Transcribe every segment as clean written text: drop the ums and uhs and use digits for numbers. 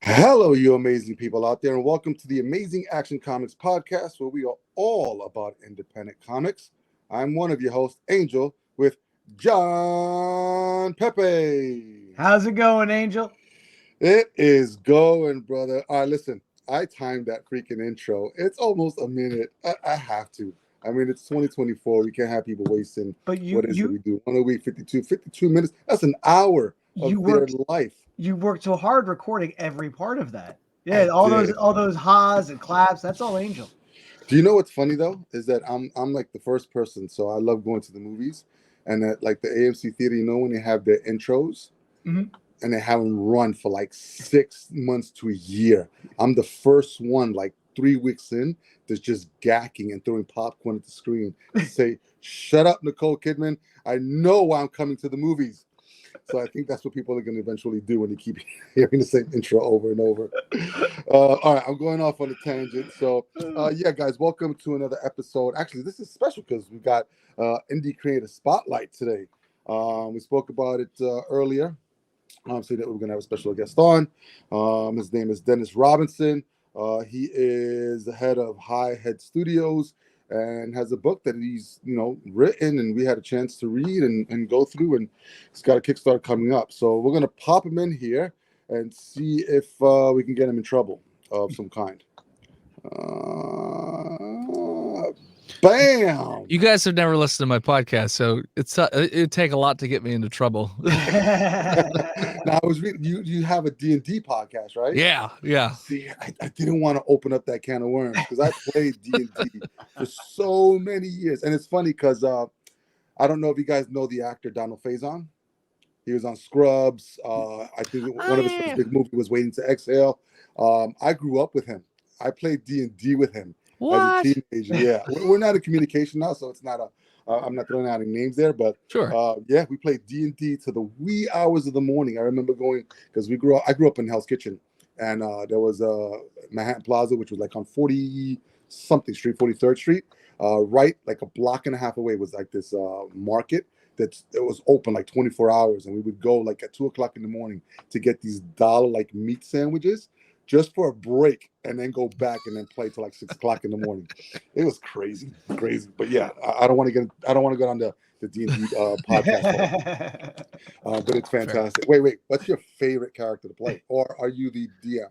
Hello, you amazing people out there, and welcome to the Amazing Action Comics podcast, where we are all about independent comics. I'm one of your hosts, Angel, with John Pepe. How's it going, Angel? It is going, brother. All right, listen, I timed that freaking intro. It's almost a minute. I have to. I mean, it's 2024. We can't have people wasting, what is it we do? 1 a week, 52 minutes. That's an hour of their life. You worked so hard recording every part of that. Yeah, all those ha's and claps. That's all Angel. Do you know what's funny though? Is that I'm like the first person, so I love going to the movies, and at like the AMC theater, you know, when they have their intros, and they have them run for like 6 months to a year. I'm the first one, like 3 weeks in, that's just gacking and throwing popcorn at the screen to say, "Shut up, Nicole Kidman! I know why I'm coming to the movies." So I think that's what people are going to eventually do when they keep hearing the same intro over and over. All right, I'm going off on a tangent. So, yeah, guys, welcome to another episode. Actually, this is special because we got Indie Creator Spotlight today. We spoke about it earlier. So that we're going to have a special guest on. His name is Dennis Robinson. He is the head of HIVE HEAD Studios, and has a book that he's, written, and we had a chance to read and go through, and he's got a Kickstarter coming up. So we're going to pop him in here and see if we can get him in trouble of some kind. Bam! You guys have never listened to my podcast, so it'd take a lot to get me into trouble. Now, I was reading, you have a D&D podcast, right? Yeah. See, I didn't want to open up that can of worms because I played D&D for so many years. And it's funny because I don't know if you guys know the actor Donald Faison. He was on Scrubs. I think one of his first big movies was Waiting to Exhale. I grew up with him. I played D&D with him. What? As a teenager. Yeah, we're not in communication now, so it's not I'm not throwing out any names there, but sure. Yeah, we played D&D to the wee hours of the morning. I remember going because I grew up in Hell's Kitchen, and there was Manhattan Plaza, which was like on 40-something Street, 43rd Street, right like a block and a half away was like this market it was open like 24 hours, and we would go like at 2:00 in the morning to get these $1 like meat sandwiches, just for a break, and then go back and then play till like 6:00 in the morning. It was crazy. But yeah, I don't want to go on the D&D podcast, but it's fantastic. Fair. Wait, what's your favorite character to play, or are you the DM?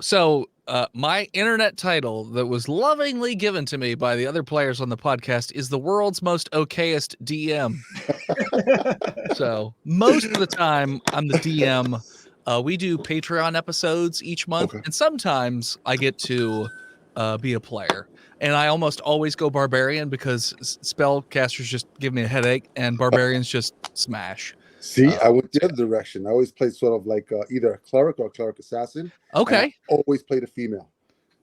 So my internet title that was lovingly given to me by the other players on the podcast is the world's most okayest DM. So most of the time I'm the DM. We do Patreon episodes each month, and sometimes I get to be a player. And I almost always go Barbarian because spellcasters just give me a headache, and Barbarians just smash. See, I went the other direction. I always played sort of like either a cleric or a cleric assassin. Okay. I always played a female.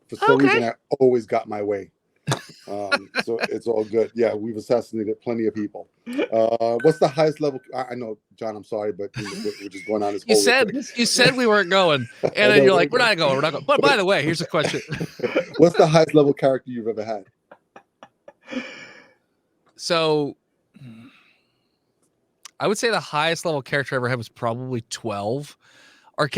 For some reason, I always got my way. So it's all good. Yeah, we've assassinated plenty of people. What's the highest level? I know, John, I'm sorry, but we're just going on this. You said we weren't going, and then you're like, we're not going. But by the way, here's a question. What's the highest level character you've ever had? So I would say the highest level character I ever had was probably 12.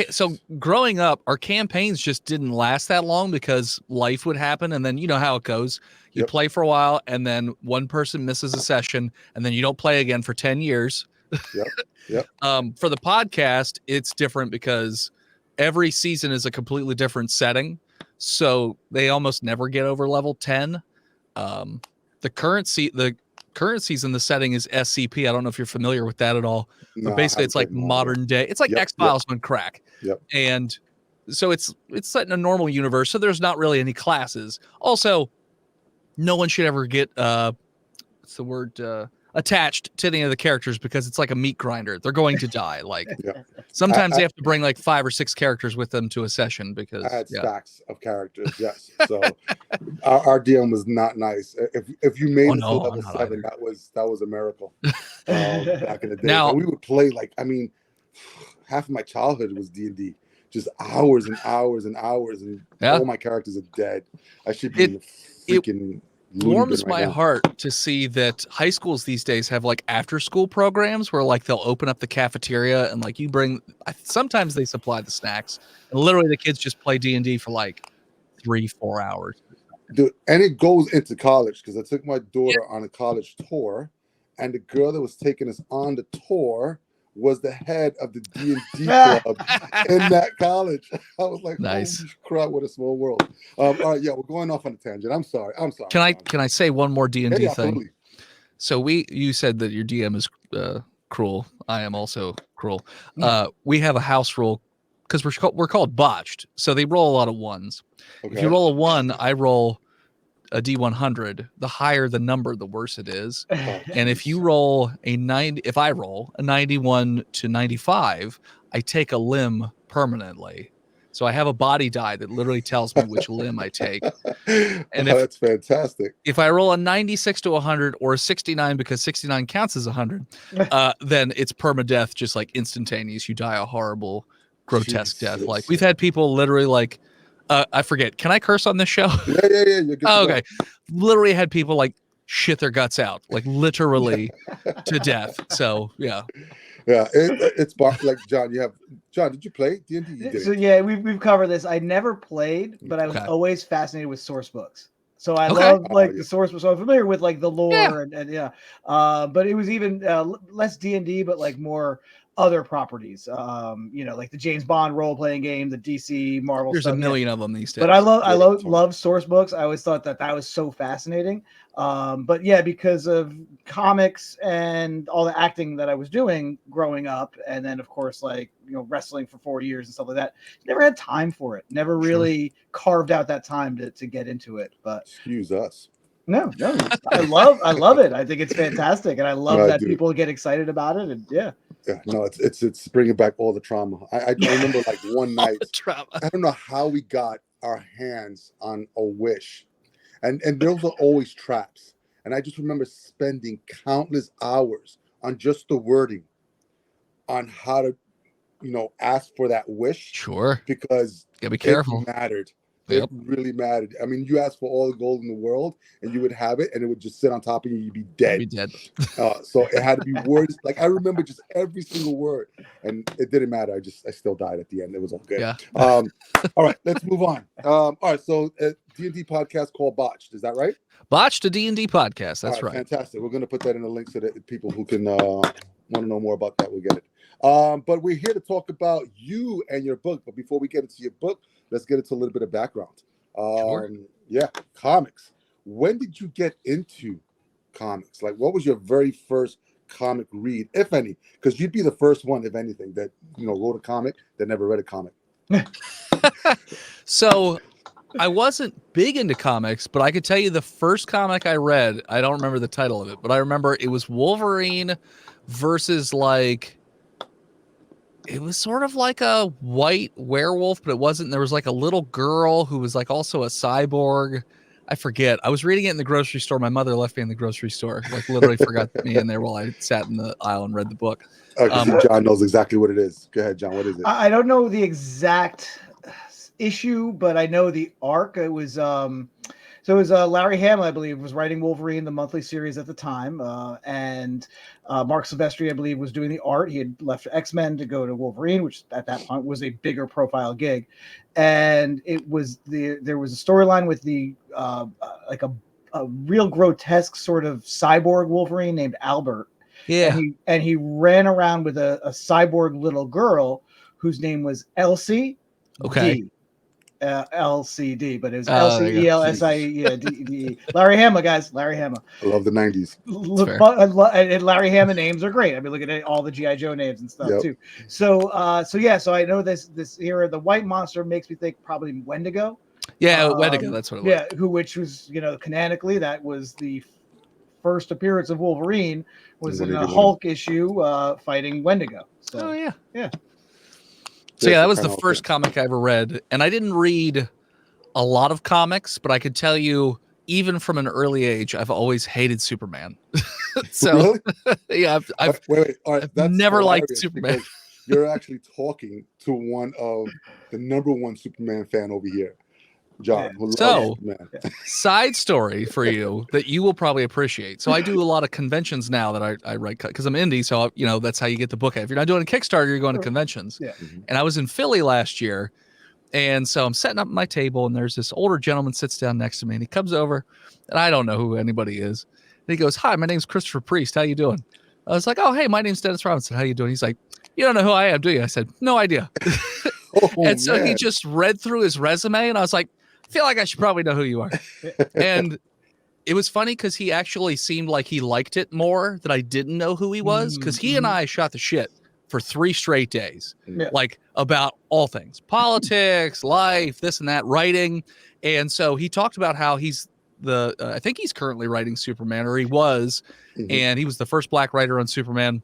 So growing up, our campaigns just didn't last that long because life would happen, and then you know how it goes. You play for a while, and then one person misses a session, and then you don't play again for 10 years. Yep. For the podcast, it's different because every season is a completely different setting, so they almost never get over level 10. The current season, the setting is SCP. I don't know if you're familiar with that at all. But basically, it's like modern day. It's like X-Files on crack. Yep. And so it's set in a normal universe, so there's not really any classes. Also, no one should ever get what's the word, attached to any of the characters, because it's like a meat grinder. They're going to die. Like sometimes they have to bring like 5 or 6 characters with them to a session, because I had stacks of characters. Yes, so our DM was not nice. If you made it to level 7, that was a miracle. Back in the day, now, and we would play like, I mean, half of my childhood was D&D, just hours and hours and hours, and all my characters are dead. I should be freaking. It warms my heart to see that high schools these days have like after school programs where like they'll open up the cafeteria and like you bring, sometimes they supply the snacks, and literally the kids just play D&D for like 3-4 hours. Dude, and it goes into college, because I took my daughter on a college tour, and the girl that was taking us on the tour was the head of the D&D club in that college. I was like, nice. Holy crap, what a small world. All right, we're going off on a tangent. I'm sorry. Can I say one more D&D thing? Absolutely. So you said that your DM is cruel. I am also cruel. We have a house rule, because we're called botched. So they roll a lot of ones. Okay. If you roll a 1, I roll a D100. The higher the number, the worse it is. And if you roll if I roll a 91 to 95, I take a limb permanently. So I have a body die that literally tells me which limb I take. And that's fantastic. If I roll a 96 to 100 or a 69, because 69 counts as 100, then it's permadeath, just like instantaneous. You die a horrible, grotesque death. Like we've had people literally like, I forget. Can I curse on this show? Yeah. Okay. Literally had people like shit their guts out, like literally to death. So yeah. It's like John. John, did you play D&D? You did. So yeah, we've covered this. I never played, but I was always fascinated with source books. So I love the source books. So I'm familiar with like the lore and but it was even less D&D, but like more other properties, like the James Bond role-playing game, the DC Marvel. There's a million of them these days. But I love source books. I always thought that was so fascinating. But yeah, because of comics and all the acting that I was doing growing up, and then of course wrestling for 4 years and stuff like that, never had time for it. Never really carved out that time to get into it. But excuse us. No, I love it. I think it's fantastic, and I love that people get excited about it. And no, it's bringing back all the trauma. I remember like one night, I don't know how we got our hands on a Wish, and those are always traps. And I just remember spending countless hours on just the wording on how to, ask for that wish. Sure, because gotta be careful. It mattered. It really mattered. I mean, you asked for all the gold in the world, and you would have it, and it would just sit on top of you. You'd be dead. So it had to be words. Like I remember just every single word, and it didn't matter. I still died at the end. It was all good. Yeah. All right, let's move on. All right, so D&D podcast called Botched. Is that right? Botched, a D&D podcast. That's right. Fantastic. We're going to put that in a link so that people who can want to know more about that will get it. But we're here to talk about you and your book. But before we get into your book, let's get into a little bit of background. Sure. Yeah, comics. When did you get into comics? Like, what was your very first comic read, if any? Because you'd be the first one, if anything, that wrote a comic that never read a comic. So I wasn't big into comics, but I could tell you the first comic I read, I don't remember the title of it, but I remember it was Wolverine versus it was sort of like a white werewolf, but it wasn't. There was like a little girl who was like also a cyborg. I forget. I was reading it in the grocery store. My mother left me in the grocery store, like literally forgot me in there while I sat in the aisle and read the book. John knows exactly what it is. Go ahead, John. What is it? I don't know the exact issue, but I know the arc. It was Larry Hamill, I believe, was writing Wolverine, the monthly series at the time, and Mark Silvestri, I believe, was doing the art. He had left X-Men to go to Wolverine, which at that point was a bigger profile gig, and there was a storyline with the like a real grotesque sort of cyborg Wolverine named Albert. Yeah, and he ran around with a cyborg little girl whose name was Elsie. Okay. D. LCD, but it was there you go. LCELSIE. Larry Hama, guys. Larry Hama. I love the 90s. And Larry Hama names are great. I mean, look at all the G.I. Joe names and stuff too. So I know this era. The White Monster makes me think probably Wendigo. Yeah, Wendigo. That's what it was. Yeah, which was canonically that was the first appearance of Wolverine was in a Hulk issue fighting Wendigo. So yeah. So that was the first comic I ever read, and I didn't read a lot of comics, but I could tell you, even from an early age, I've always hated Superman. So really? yeah, I've wait. All right, that's never liked Superman. You're actually talking to one of the #1 Superman fan over here, John. Who loves Superman. Side story for you that you will probably appreciate. So I do a lot of conventions now that I write because I'm indie. So that's how you get the book. If you're not doing a Kickstarter, you're going to conventions. Yeah. And I was in Philly last year, and so I'm setting up my table, and there's this older gentleman sits down next to me, and he comes over, and I don't know who anybody is. And he goes, "Hi, my name's Christopher Priest. How you doing?" I was like, "Oh, hey, my name's Dennis Robinson. How you doing?" He's like, "You don't know who I am, do you?" I said, "No idea." And so he just read through his resume, and I was like, I feel like I should probably know who you are. And it was funny because he actually seemed like he liked it more that I didn't know who he was, because he and I shot the shit for 3 straight days, like about all things, politics, life, this and that, writing. And so he talked about how he's I think he's currently writing Superman, or he was, and he was the first black writer on Superman.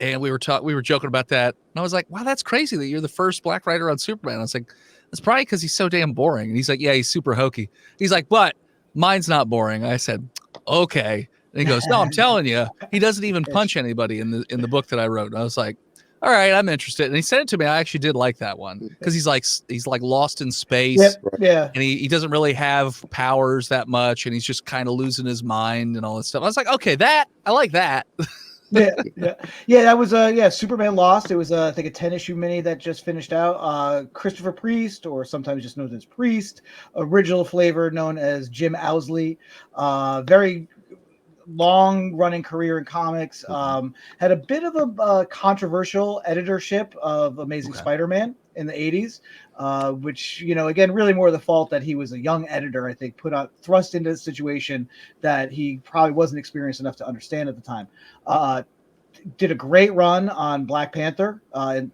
And we were joking about that. And I was like, wow, that's crazy that you're the first black writer on Superman. I was like, it's probably because he's so damn boring. And he's like, yeah, he's super hokey. He's like, but mine's not boring. I said, okay. And he goes, no, I'm telling you, he doesn't even punch anybody in the book that I wrote. And I was like, all right, I'm interested. And he sent it to me. I actually did like that one because he's like lost in space. Yeah. And he doesn't really have powers that much. And he's just kind of losing his mind and all this stuff. I was like, okay, I like that. That was Superman Lost. It was I think a 10-issue mini that just finished out. Christopher Priest, or sometimes just known as Priest, original flavor known as Jim Owsley, very long running career in comics. Had a bit of a controversial editorship of Amazing Spider-Man in the 80s, which, again, really more the fault that he was a young editor, I think, thrust into a situation that he probably wasn't experienced enough to understand at the time. Did a great run on Black Panther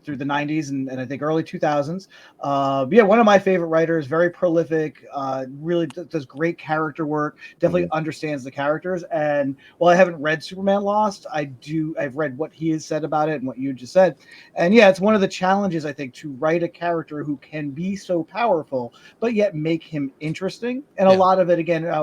through the 90s and I think early 2000s. One of my favorite writers, very prolific, really does great character work, definitely understands the characters. And while I haven't read Superman Lost, I've read what he has said about it and what you just said. And it's one of the challenges, I think, to write a character who can be so powerful, but yet make him interesting. And a lot of it, again, I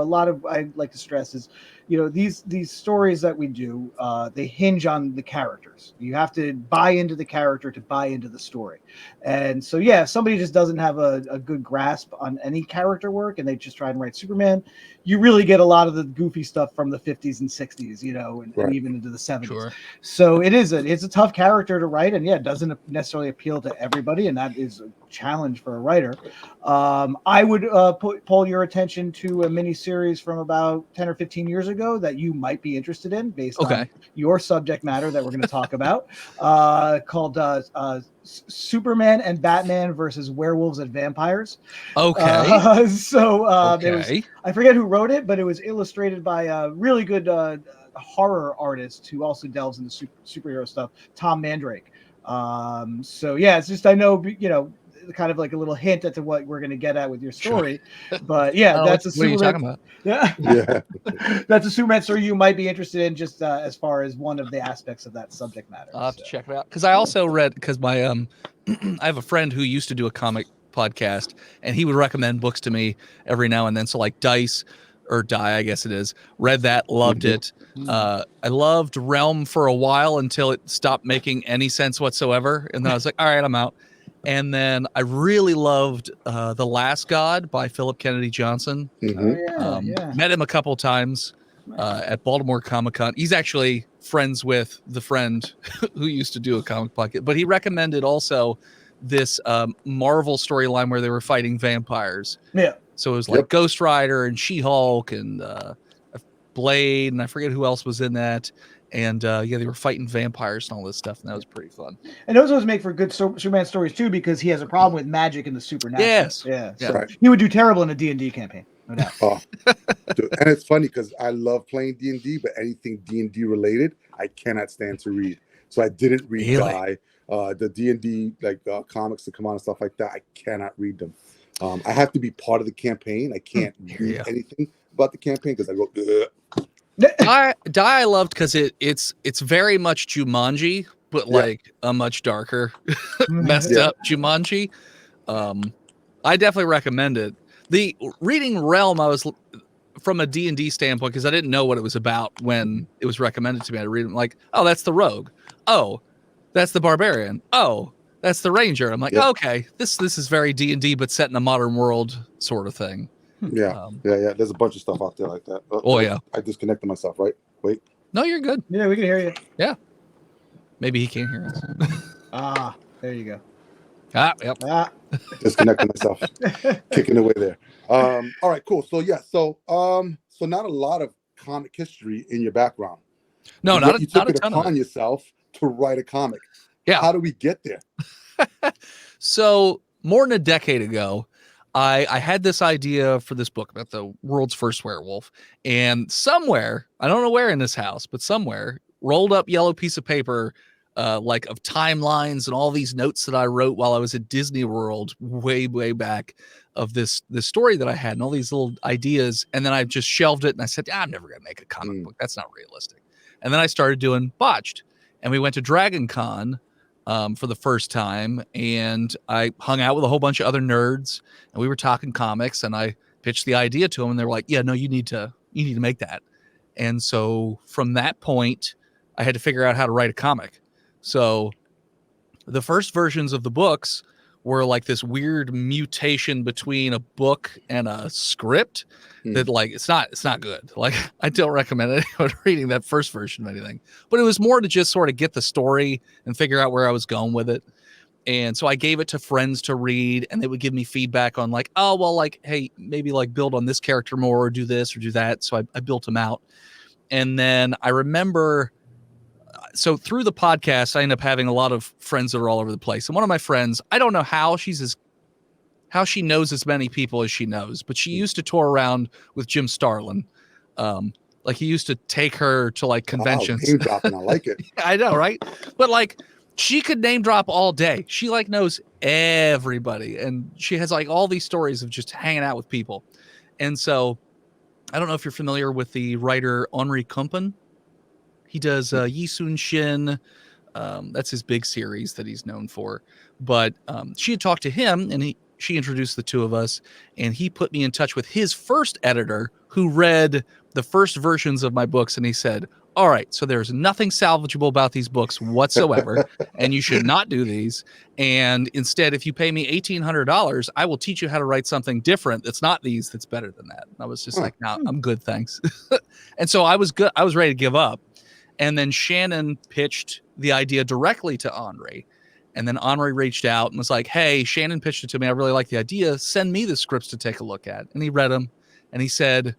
like to stress is, these stories that we do, they hinge on the characters. You have to buy into the character to buy into the story. And so, if somebody just doesn't have a good grasp on any character work and they just try and write Superman, you really get a lot of the goofy stuff from the 50s and 60s, and even into the 70s. Sure. So it's a tough character to write, and it doesn't necessarily appeal to everybody, and that is a challenge for a writer. I would pull your attention to a mini series from about 10 or 15 years ago that you might be interested in based on your subject matter that we're going to talk about, called Superman and Batman versus Werewolves and Vampires. Okay. I forget who wrote it, but it was illustrated by a really good horror artist who also delves into superhero stuff, Tom Mandrake. It's just, I know, kind of like a little hint at to what we're going to get at with your story, but that's a Superman. What are you talking about? Yeah. That's a Superman story you might be interested in, just as far as one of the aspects of that subject matter. I'll have to check it out, because I also read, because my I have a friend who used to do a comic podcast, and he would recommend books to me every now and then. So like Dice or Die, I guess it is, read that, loved it. I loved Realm for a while until it stopped making any sense whatsoever, and then I was like, all right, I'm out. And then I really loved The Last God by Philip Kennedy Johnson. Met him a couple of times at Baltimore Comic-Con. He's actually friends with the friend who used to do a comic podcast. But he recommended also this Marvel storyline where they were fighting vampires. Yeah. So it was like Ghost Rider and She-Hulk and Blade, and I forget who else was in that. And yeah, they were fighting vampires and all this stuff, and that was pretty fun. And those always make for good Superman stories too, because he has a problem with magic and the supernatural. Yes. Yeah. Yeah. So Right. he would do terrible in a D&D campaign, no doubt. Oh, dude. And it's funny because I love playing D&D, but anything D&D related, I cannot stand to read. So I didn't read Really? the D&D like comics that come on and stuff like that. I cannot read them. I have to be part of the campaign. I can't read anything about the campaign because I go. Ugh. Die I loved because it's very much Jumanji, but like a much darker, messed up Jumanji. I definitely recommend it. The reading Realm, I was from a D&D standpoint because I didn't know what it was about when it was recommended to me. I read it like, oh, that's the rogue. Oh, that's the barbarian. Oh, that's the ranger. I'm like, okay, this is very D&D, but set in a modern world sort of thing. Yeah. There's a bunch of stuff out there like that. I disconnected myself. Right? Wait. No, you're good. Yeah, we can hear you. Yeah. Maybe he can't hear us. There you go. Yep. Disconnecting myself. Kicking away there. All right, cool. So so not a lot of comic history in your background. No, you took it upon yourself to write a comic. Yeah. How do we get there? So more than a decade ago, I had this idea for this book about the world's first werewolf, and somewhere, I don't know where in this house, but somewhere, rolled up yellow piece of paper, like of timelines and all these notes that I wrote while I was at Disney World way back of this story that I had and all these little ideas. And then I just shelved it and I said, I'm never going to make a comic book. That's not realistic. And then I started doing Botched, and we went to Dragon Con for the first time, and I hung out with a whole bunch of other nerds, and we were talking comics, and I pitched the idea to them, and they were like, yeah, no, you need to make that. And so from that point, I had to figure out how to write a comic. So the first versions of the books were like this weird mutation between a book and a script that like, it's not good. Like, I don't recommend anyone reading that first version of anything, but it was more to just sort of get the story and figure out where I was going with it. And so I gave it to friends to read, and they would give me feedback on like, oh, well, like, hey, maybe like build on this character more, or do this or do that. So I built them out. And then I remember, so through the podcast, I end up having a lot of friends that are all over the place. And one of my friends, I don't know how she knows as many people as she knows, but she used to tour around with Jim Starlin. Like, he used to take her to like conventions. Wow, name dropping, I like it. I know, right? But like, she could name drop all day. She like knows everybody, and she has like all these stories of just hanging out with people. And so I don't know if you're familiar with the writer Henri Kumpen. He does Yi Sun Shin. That's his big series that he's known for. But she had talked to him, and she introduced the two of us, and he put me in touch with his first editor, who read the first versions of my books, and he said, all right, so there's nothing salvageable about these books whatsoever, and you should not do these. And instead, if you pay me $1,800, I will teach you how to write something different that's not these, that's better than that. And I was just like, no, I'm good, thanks. And so I was good. I was ready to give up. And then Shannon pitched the idea directly to Henri. And then Henri reached out and was like, hey, Shannon pitched it to me. I really like the idea. Send me the scripts to take a look at. And he read them, and he said,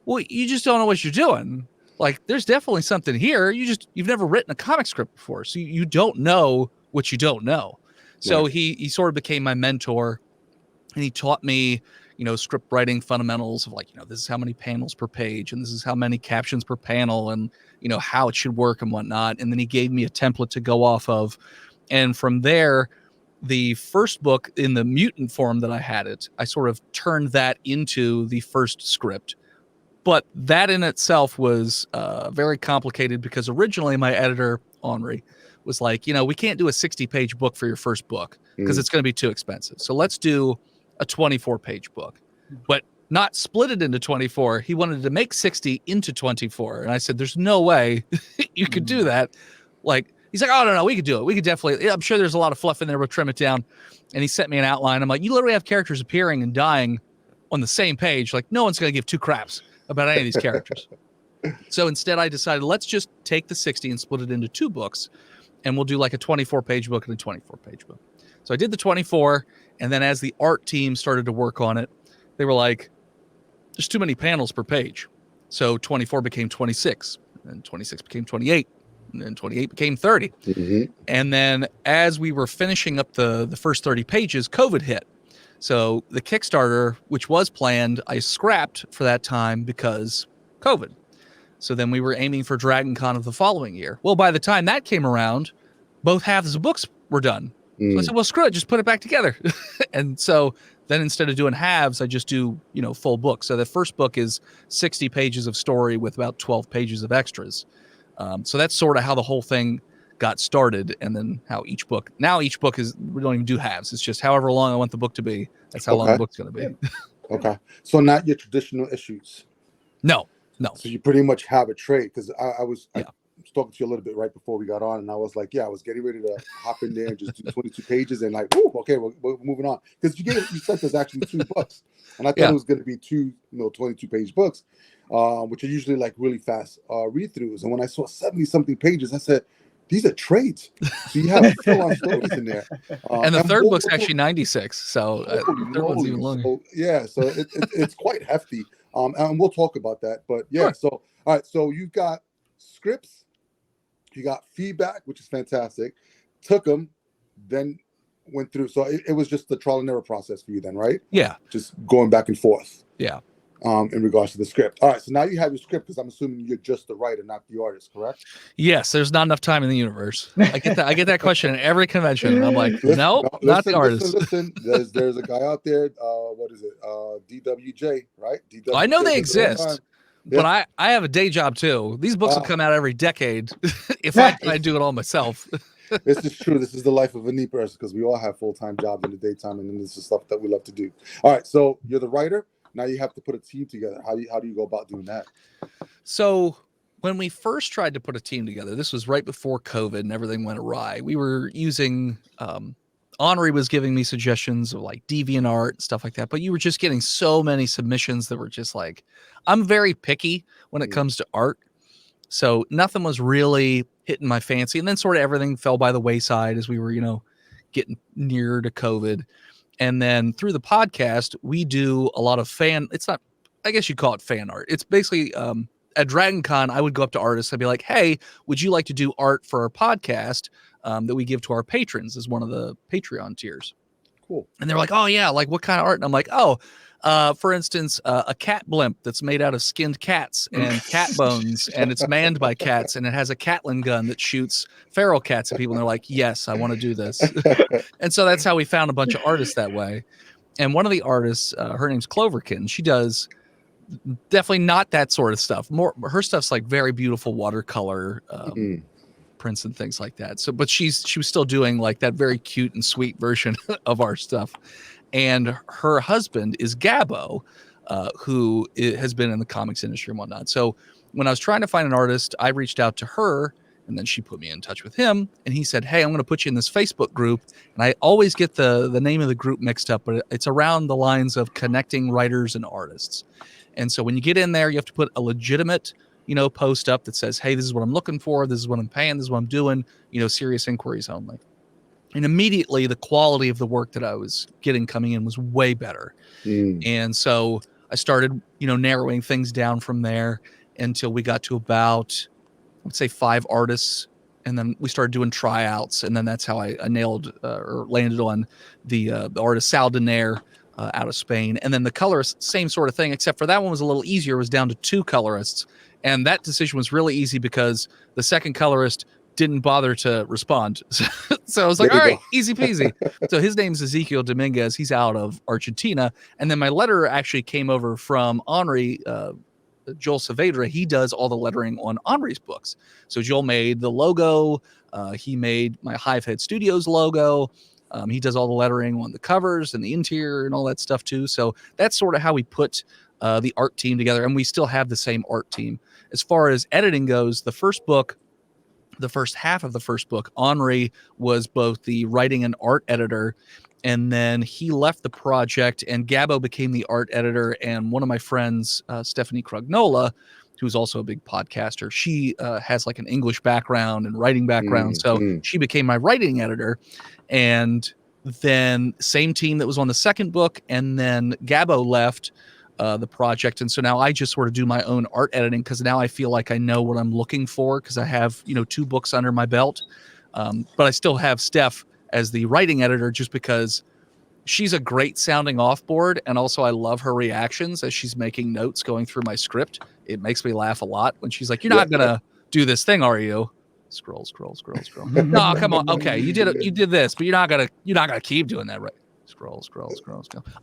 well, you just don't know what you're doing. Like, there's definitely something here. You've never written a comic script before. So you don't know what you don't know. So he sort of became my mentor, and he taught me, script writing fundamentals of like, this is how many panels per page, and this is how many captions per panel, and, how it should work and whatnot. And then he gave me a template to go off of. And from there, the first book in the mutant form that I had it, I sort of turned that into the first script. But that in itself was very complicated, because originally my editor, Henri, was like, we can't do a 60-page book for your first book because it's going to be too expensive. So let's do a 24-page book, but not split it into 24. He wanted to make 60 into 24. And I said, there's no way you could do that. Like, he's like, oh, no, we could do it. We could definitely, I'm sure there's a lot of fluff in there. We'll trim it down. And he sent me an outline. I'm like, you literally have characters appearing and dying on the same page. Like, no one's going to give two craps about any of these characters. So instead I decided, let's just take the 60 and split it into two books, and we'll do like a 24-page book and a 24-page book. So I did the 24. And then as the art team started to work on it, they were like, there's too many panels per page. So 24 became 26, and 26 became 28, and then 28 became 30. Mm-hmm. And then as we were finishing up the first 30 pages, COVID hit. So the Kickstarter, which was planned, I scrapped for that time because COVID. So then we were aiming for Dragon Con of the following year. Well, by the time that came around, both halves of books were done. So I said, well, screw it, just put it back together. And so then instead of doing halves, I just do, full books. So the first book is 60 pages of story with about 12 pages of extras. So that's sort of how the whole thing got started. And then how each book is, we don't even do halves. It's just however long I want the book to be. That's how long the book's going to be. Okay. So not your traditional issues. No. So you pretty much have a trade, because I was talking to you a little bit right before we got on, and I was like, I was getting ready to hop in there and just do 22 pages and like, okay, we're moving on, because you said there's actually 2 books, and I thought it was going to be 2 22-page books, which are usually like really fast read-throughs. And when I saw 70-something pages, I said, these are trades. So you have full-on stories in there. And the third book's actually 96, so the third one's even longer. So it's quite hefty. And we'll talk about that. But sure. So all right, so you've got scripts, you got feedback, which is fantastic. Took them, then went through. So it was just the trial and error process for you then, right? Yeah. Just going back and forth. Yeah. In regards to the script. All right, so now you have your script, because I'm assuming you're just the writer, not the artist, correct? Yes, there's not enough time in the universe. I get that question at every convention. And I'm like, no, not the artist. Listen. There's a guy out there. What is it? DWJ, right? DWJ, I know they exist, but I have a day job too. These books will come out every decade if I do it all myself. This is true. This is the life of any person, because we all have full-time jobs in the daytime, and then this is stuff that we love to do. All right, so you're the writer. Now you have to put a team together. How do you go about doing that? So when we first tried to put a team together, this was right before COVID and everything went awry. We were using, Henri was giving me suggestions of like DeviantArt, stuff like that. But you were just getting so many submissions that were just like, I'm very picky when it comes to art. So nothing was really hitting my fancy. And then sort of everything fell by the wayside as we were, getting nearer to COVID. And then through the podcast, we do a lot of I guess you call it fan art. It's basically at Dragon Con, I would go up to artists. I'd be like, hey, would you like to do art for our podcast that we give to our patrons as one of the Patreon tiers? Cool. And they're like, oh, yeah, like what kind of art? And I'm like, for instance, a cat blimp that's made out of skinned cats and cat bones, and it's manned by cats, and it has a Catlin gun that shoots feral cats at people. And they're like, yes, I want to do this. And so that's how we found a bunch of artists that way. And one of the artists, her name's Cloverkin. She does definitely not that sort of stuff. Her stuff's like very beautiful watercolor prints and things like that. So, but she was still doing like that very cute and sweet version of our stuff. And her husband is Gabbo, who has been in the comics industry and whatnot. So when I was trying to find an artist, I reached out to her, and then she put me in touch with him. And he said, hey, I'm going to put you in this Facebook group. And I always get the name of the group mixed up, but it's around the lines of connecting writers and artists. And so when you get in there, you have to put a legitimate, post up that says, hey, this is what I'm looking for. This is what I'm paying. This is what I'm doing, serious inquiries only. And immediately the quality of the work that I was getting coming in was way better. And so I started, narrowing things down from there until we got to about, I would say 5 artists. And then we started doing tryouts. And then that's how I nailed or landed on the artist Sal Denaire out of Spain. And then the colorist, same sort of thing, except for that one was a little easier. It was down to 2 colorists. And that decision was really easy because the second colorist didn't bother to respond. So I was like, all right, easy peasy. So his name's Ezekiel Dominguez. He's out of Argentina. And then my letterer actually came over from Henri, Joel Saavedra. He does all the lettering on Henri's books. So Joel made the logo. He made my Hive Head Studios logo. He does all the lettering on the covers and the interior and all that stuff too. So that's sort of how we put the art team together. And we still have the same art team. As far as editing goes, the first half of the first book, Henri was both the writing and art editor. And then he left the project and Gabbo became the art editor. And one of my friends, Stephanie Crugnola, who's also a big podcaster, she has like an English background and writing background. So she became my writing editor. And then same team that was on the second book. And then Gabbo left. the project. And so now I just sort of do my own art editing, because now I feel like I know what I'm looking for, because I have, 2 books under my belt. But I still have Steph as the writing editor, just because she's a great sounding off board. And also I love her reactions as she's making notes going through my script. It makes me laugh a lot when she's like, "You're not going to do this thing, are you?" Scroll. No, come on. Okay, you did this, but you're not gonna keep doing that, right? Scroll.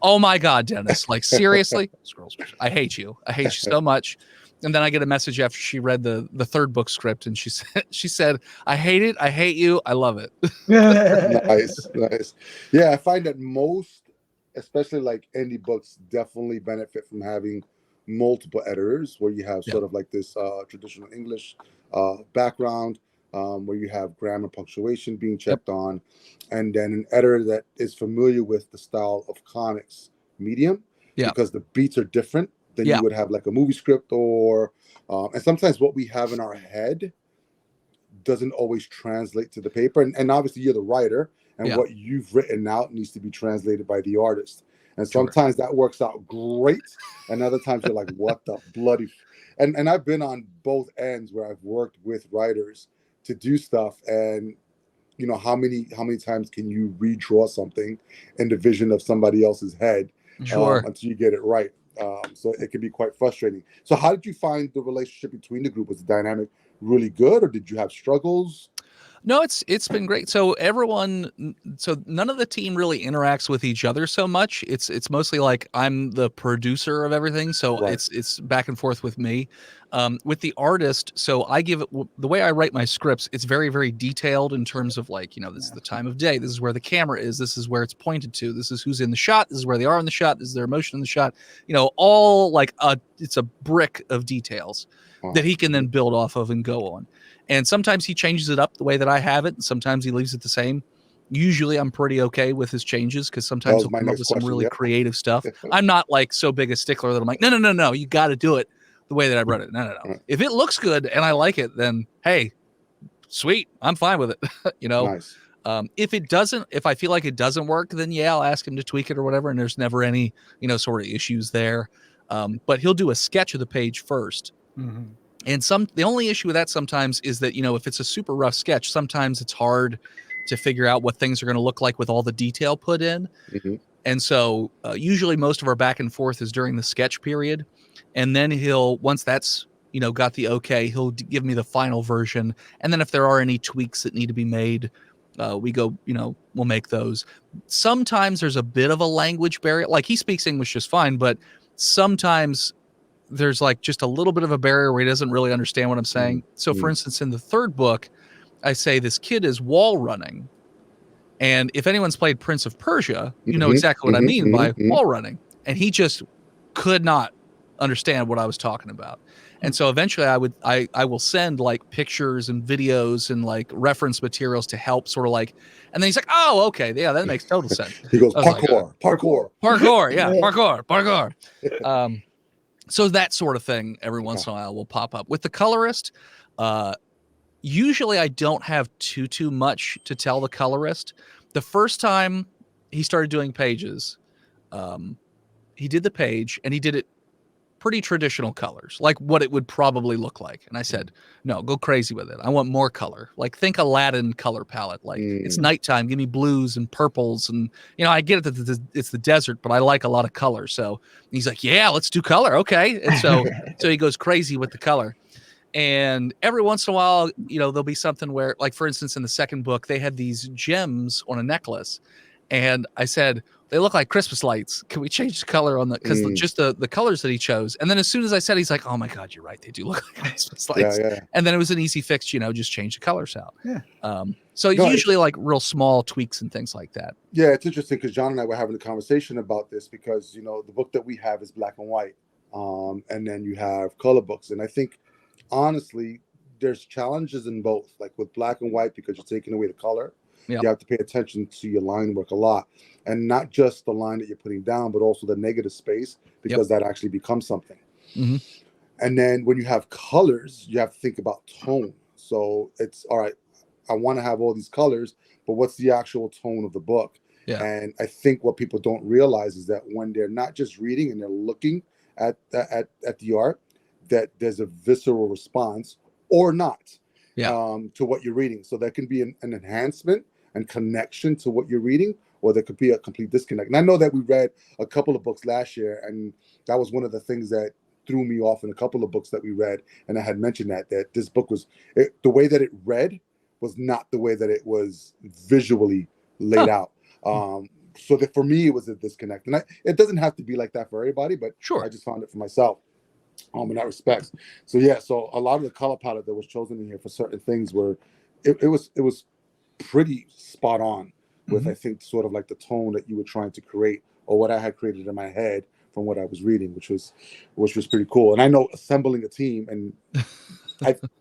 Oh my God, Dennis! Like, seriously? Scroll. I hate you so much. And then I get a message after she read the 3rd book script, and she said, "I hate it. I hate you. I love it." Nice. Yeah, I find that most, especially like indie books, definitely benefit from having multiple editors, where you have sort of like this traditional English background, where you have grammar, punctuation being checked on, and then an editor that is familiar with the style of comics medium, because the beats are different than you would have like a movie script, or and sometimes what we have in our head doesn't always translate to the paper, and obviously you're the writer, and what you've written out needs to be translated by the artist, and sometimes that works out great, and other times you're like, what the bloody and I've been on both ends, where I've worked with writers to do stuff, and how many times can you redraw something in the vision of somebody else's head until you get it right. So it can be quite frustrating. So how did you find the relationship between the group? Was the dynamic really good, or did you have struggles? No, it's been great. So none of the team really interacts with each other so much. It's mostly like I'm the producer of everything, so it's back and forth with me. With the artist, so I give it the way I write my scripts. It's very, very detailed in terms of like, this is the time of day, this is where the camera is, this is where it's pointed to, this is who's in the shot, this is where they are in the shot, this is their emotion in the shot. All like it's a brick of details that he can then build off of and go on. And sometimes he changes it up the way that I have it, and sometimes he leaves it the same. Usually I'm pretty okay with his changes, because sometimes he'll come up with some really creative stuff. I'm not like so big a stickler that I'm like, no, you got to do it the way that I wrote it. No. If it looks good and I like it, then hey, sweet, I'm fine with it. Nice. If I feel like it doesn't work, then I'll ask him to tweak it or whatever. And there's never any, sort of issues there. But he'll do a sketch of the page first. Mm-hmm. And the only issue with that sometimes is that, if it's a super rough sketch, sometimes it's hard to figure out what things are going to look like with all the detail put in. Mm-hmm. And so usually most of our back and forth is during the sketch period. And then once that's, got the okay, he'll give me the final version. And then if there are any tweaks that need to be made, we go, we'll make those. Sometimes there's a bit of a language barrier. Like, he speaks English just fine, but sometimes there's like just a little bit of a barrier where he doesn't really understand what I'm saying. So for instance, in the 3rd book, I say this kid is wall running. And if anyone's played Prince of Persia, you know exactly what I mean by wall running. And he just could not understand what I was talking about. And so eventually I will send like pictures and videos and like reference materials to help sort of like, and then he's like, oh, okay. Yeah, that makes total sense. He goes, parkour. Yeah, parkour. So that sort of thing every once in a while will pop up. With the colorist, usually I don't have too much to tell the colorist. The first time he started doing pages, he did the page and he did it pretty traditional colors, like what it would probably look like. And I said, no, go crazy with it. I want more color. Like, think Aladdin color palette. Like, it's nighttime. Give me blues and purples. And, I get it that it's the desert, but I like a lot of color. So he's like, yeah, let's do color. Okay. And so he goes crazy with the color. And every once in a while, there'll be something where, like, for instance, in the 2nd book, they had these gems on a necklace. And I said, they look like Christmas lights. Can we change the color on because just the colors that he chose? And then as soon as I said, he's like, oh my God, you're right. They do look like Christmas lights. Yeah. And then it was an easy fix, just change the colors out. Yeah. So it's usually like real small tweaks and things like that. Yeah, it's interesting because John and I were having a conversation about this because, the book that we have is black and white. And then you have color books. And I think, honestly, there's challenges in both, like with black and white, because you're taking away the color. Yep. You have to pay attention to your line work a lot, and not just the line that you're putting down, but also the negative space, because that actually becomes something. And then when you have colors, you have to think about tone. So it's all right, I want to have all these colors, but what's the actual tone of the book? And I think what people don't realize is that when they're not just reading and they're looking at the art, that there's a visceral response or not to what you're reading. So there can be an enhancement and connection to what you're reading, or there could be a complete disconnect. And I know that we read a couple of books last year, and that was one of the things that threw me off in a couple of books that we read. And I had mentioned that this book was, the way that it read was not the way that it was visually laid out. So that for me, it was a disconnect. And it doesn't have to be like that for everybody, but Sure. I just found it for myself in that respect. So yeah, so a lot of the color palette that was chosen in here for certain things were, it was pretty spot on with, I think, sort of like the tone that you were trying to create, or what I had created in my head from what I was reading, which was pretty cool. And I know assembling a team, and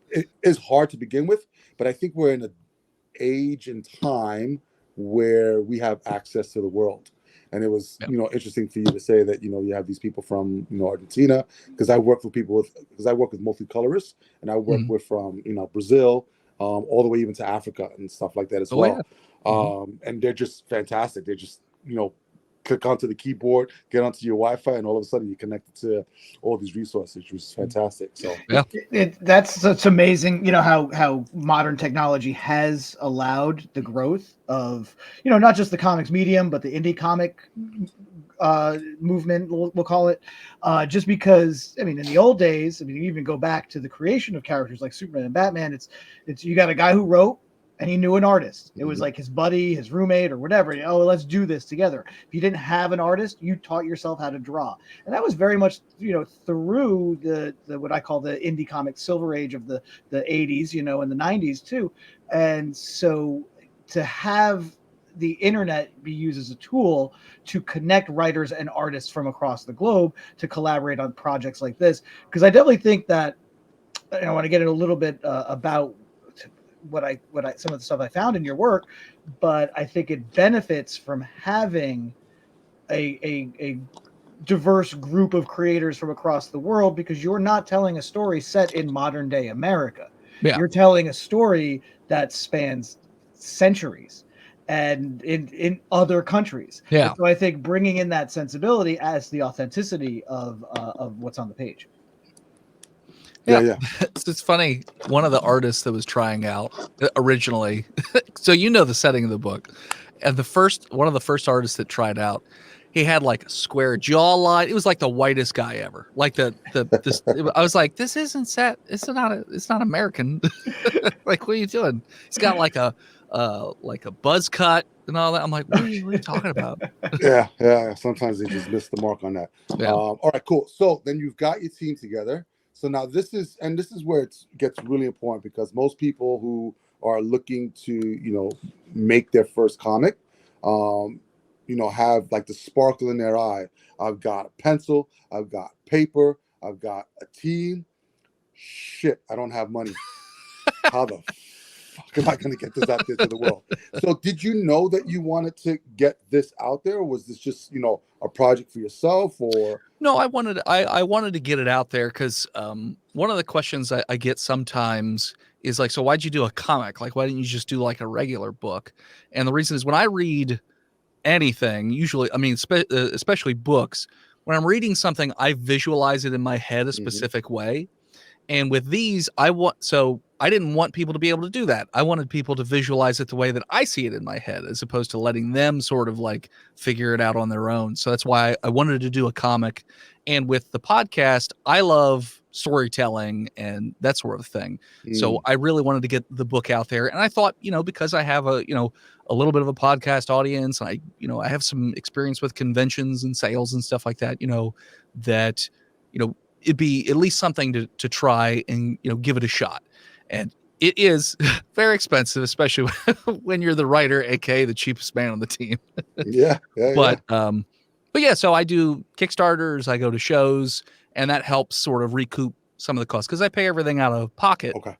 it is hard to begin with, but I think we're in an age and time where we have access to the world. And it was, interesting for you to say that, you have these people from, Argentina, because I work with multicolorists, and I work with from, Brazil, all the way even to Africa and stuff like that as well. Yeah. And they're just fantastic. They're just, click onto the keyboard, get onto your Wi-Fi, and all of a sudden you're connected to all these resources, which is fantastic. So it's amazing, how modern technology has allowed the growth of, not just the comics medium, but the indie comic movement, we'll call it, just because, in the old days, you even go back to the creation of characters like Superman and Batman, it's you got a guy who wrote, and he knew an artist. It was like his buddy, his roommate, or whatever. Oh, let's do this together. If you didn't have an artist, you taught yourself how to draw. And that was very much, through the what I call the indie comic silver age of the 80s, and the 90s too. And so to have the internet be used as a tool to connect writers and artists from across the globe to collaborate on projects like this, because I definitely think that, I want to get in a little bit about what I some of the stuff I found in your work, but I think it benefits from having a diverse group of creators from across the world, because you're not telling a story set in modern day America. You're telling a story that spans centuries and in other countries. And so I think bringing in that sensibility adds the authenticity of what's on the page. Yeah. It's funny. One of the artists that was trying out originally, so the setting of the book, and one of the first artists that tried out, he had like a square jawline. It was like the whitest guy ever. Like this. I was like, this isn't set. It's not American. Like, what are you doing? He's got like a buzz cut and all that. I'm like, what are you talking about? Yeah. Sometimes they just miss the mark on that. Yeah. All right, cool. So then you've got your team together. So now this is where it gets really important, because most people who are looking to, make their first comic, have like the sparkle in their eye. I've got a pencil, I've got paper, I've got a team. Shit, I don't have money. How the fuck am I going to get this out there to the world? So did you know that you wanted to get this out there? Or was this just, a project for yourself, or? No, I wanted to get it out there because one of the questions I get sometimes is like, so why'd you do a comic? Like, why didn't you just do like a regular book? And the reason is, when I read anything, usually, especially books, when I'm reading something, I visualize it in my head a specific way. And with these, I didn't want people to be able to do that. I wanted people to visualize it the way that I see it in my head, as opposed to letting them sort of like figure it out on their own. So that's why I wanted to do a comic. And with the podcast, I love storytelling and that sort of thing. So I really wanted to get the book out there. And I thought, because I have a little bit of a podcast audience, I have some experience with conventions and sales and stuff like that, that, it'd be at least something to try and, give it a shot. And it is very expensive, especially when you're the writer, aka the cheapest man on the team. But yeah, so I do Kickstarters, I go to shows, and that helps sort of recoup some of the costs, because I pay everything out of pocket. Okay.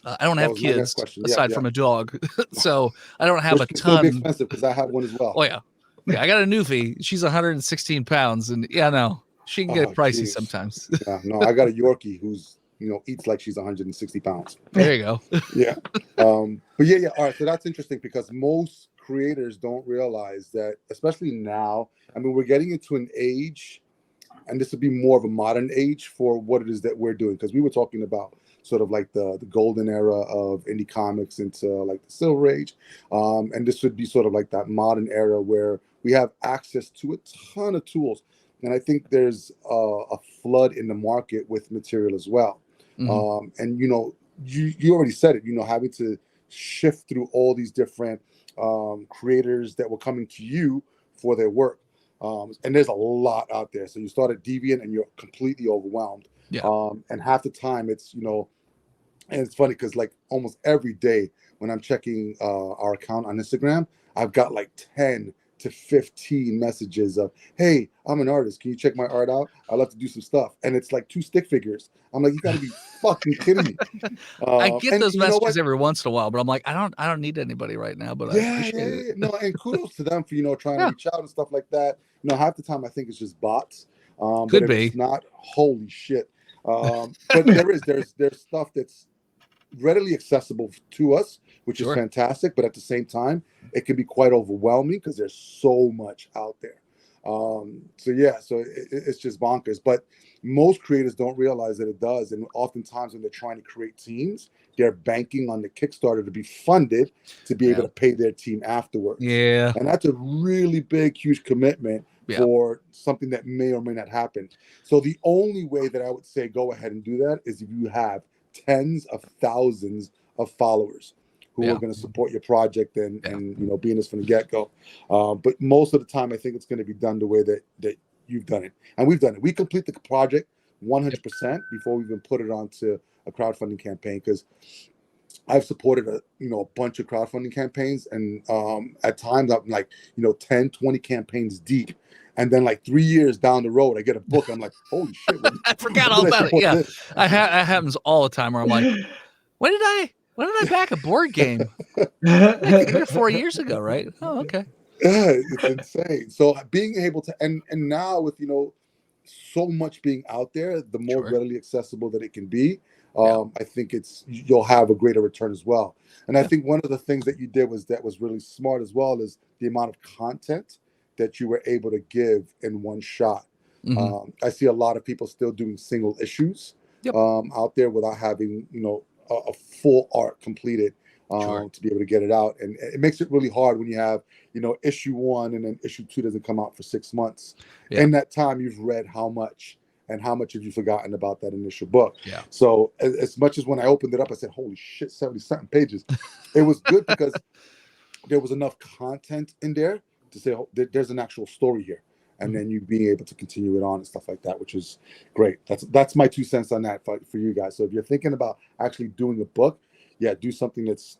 I don't have kids aside from a dog, so I don't have a ton. Still be expensive, because I have one as well. Oh yeah, I got a Newfie. She's 116 pounds, and she can get pricey sometimes. Yeah, no, I got a Yorkie who's eats like she's 160 pounds. There you go. Yeah. But yeah. All right. So that's interesting, because most creators don't realize that, especially now. We're getting into an age and this would be more of a modern age for what it is that we're doing, because we were talking about sort of like the golden era of indie comics into like the silver age, and this would be sort of like that modern era where we have access to a ton of tools, and I think there's a flood in the market with material as well. And you know, you already said it, you know, having to shift through all these different creators that were coming to you for their work, and there's a lot out there. So you start at Deviant and you're completely overwhelmed. And half the time it's, you know, and it's funny because like almost every day when I'm checking our account on Instagram, I've got like 10 to 15 messages of, hey, I'm an artist, can you check my art out? I'd love to do some stuff. And it's like 2 stick figures. I'm like, you gotta be fucking kidding me. I get those messages every once in a while, but I'm like, I don't need anybody right now, but I appreciate it. No, and kudos to them for, you know, trying to reach out and stuff like that. You know, half the time I think it's just bots. Could but be. It's not, holy shit. But there's stuff that's readily accessible to us, which is fantastic, but at the same time it can be quite overwhelming because there's so much out there. So it's just bonkers, but most creators don't realize that it does, and oftentimes when they're trying to create teams, they're banking on the Kickstarter to be funded to be able to pay their team afterwards. And that's a really big, huge commitment for something that may or may not happen. So the only way that I would say go ahead and do that is if you have tens of thousands of followers who are going to support your project and you know, be in this from the get-go. But most of the time I think it's going to be done the way that you've done it, and we've done it. We complete the project 100% before we even put it onto a crowdfunding campaign, because I've supported a bunch of crowdfunding campaigns, and at times I'm like, you know, 10, 20 campaigns deep, and then like 3 years down the road I get a book, I'm like, holy shit, I forgot all about it. Yeah, that happens all the time where I'm like, when did I back a board game? Like 3 or 4 years ago, right? Oh, okay. Yeah, it's insane. So being able to, and now with, you know, so much being out there, the more readily accessible that it can be, I think you'll have a greater return as well. And I think one of the things that you did that was really smart as well is the amount of content that you were able to give in one shot. I see a lot of people still doing single issues out there without having, you know, a full arc completed to be able to get it out. And it makes it really hard when you have, you know, issue 1 and then issue 2 doesn't come out for 6 months. In that time you've read how much, and how much have you forgotten about that initial book? So as much as when I opened it up I said, holy shit, 70-something pages, it was good because there was enough content in there to say, oh, there's an actual story here, and then you being able to continue it on and stuff like that, which is great. That's my 2 cents on that for you guys. So if you're thinking about actually doing a book, do something that's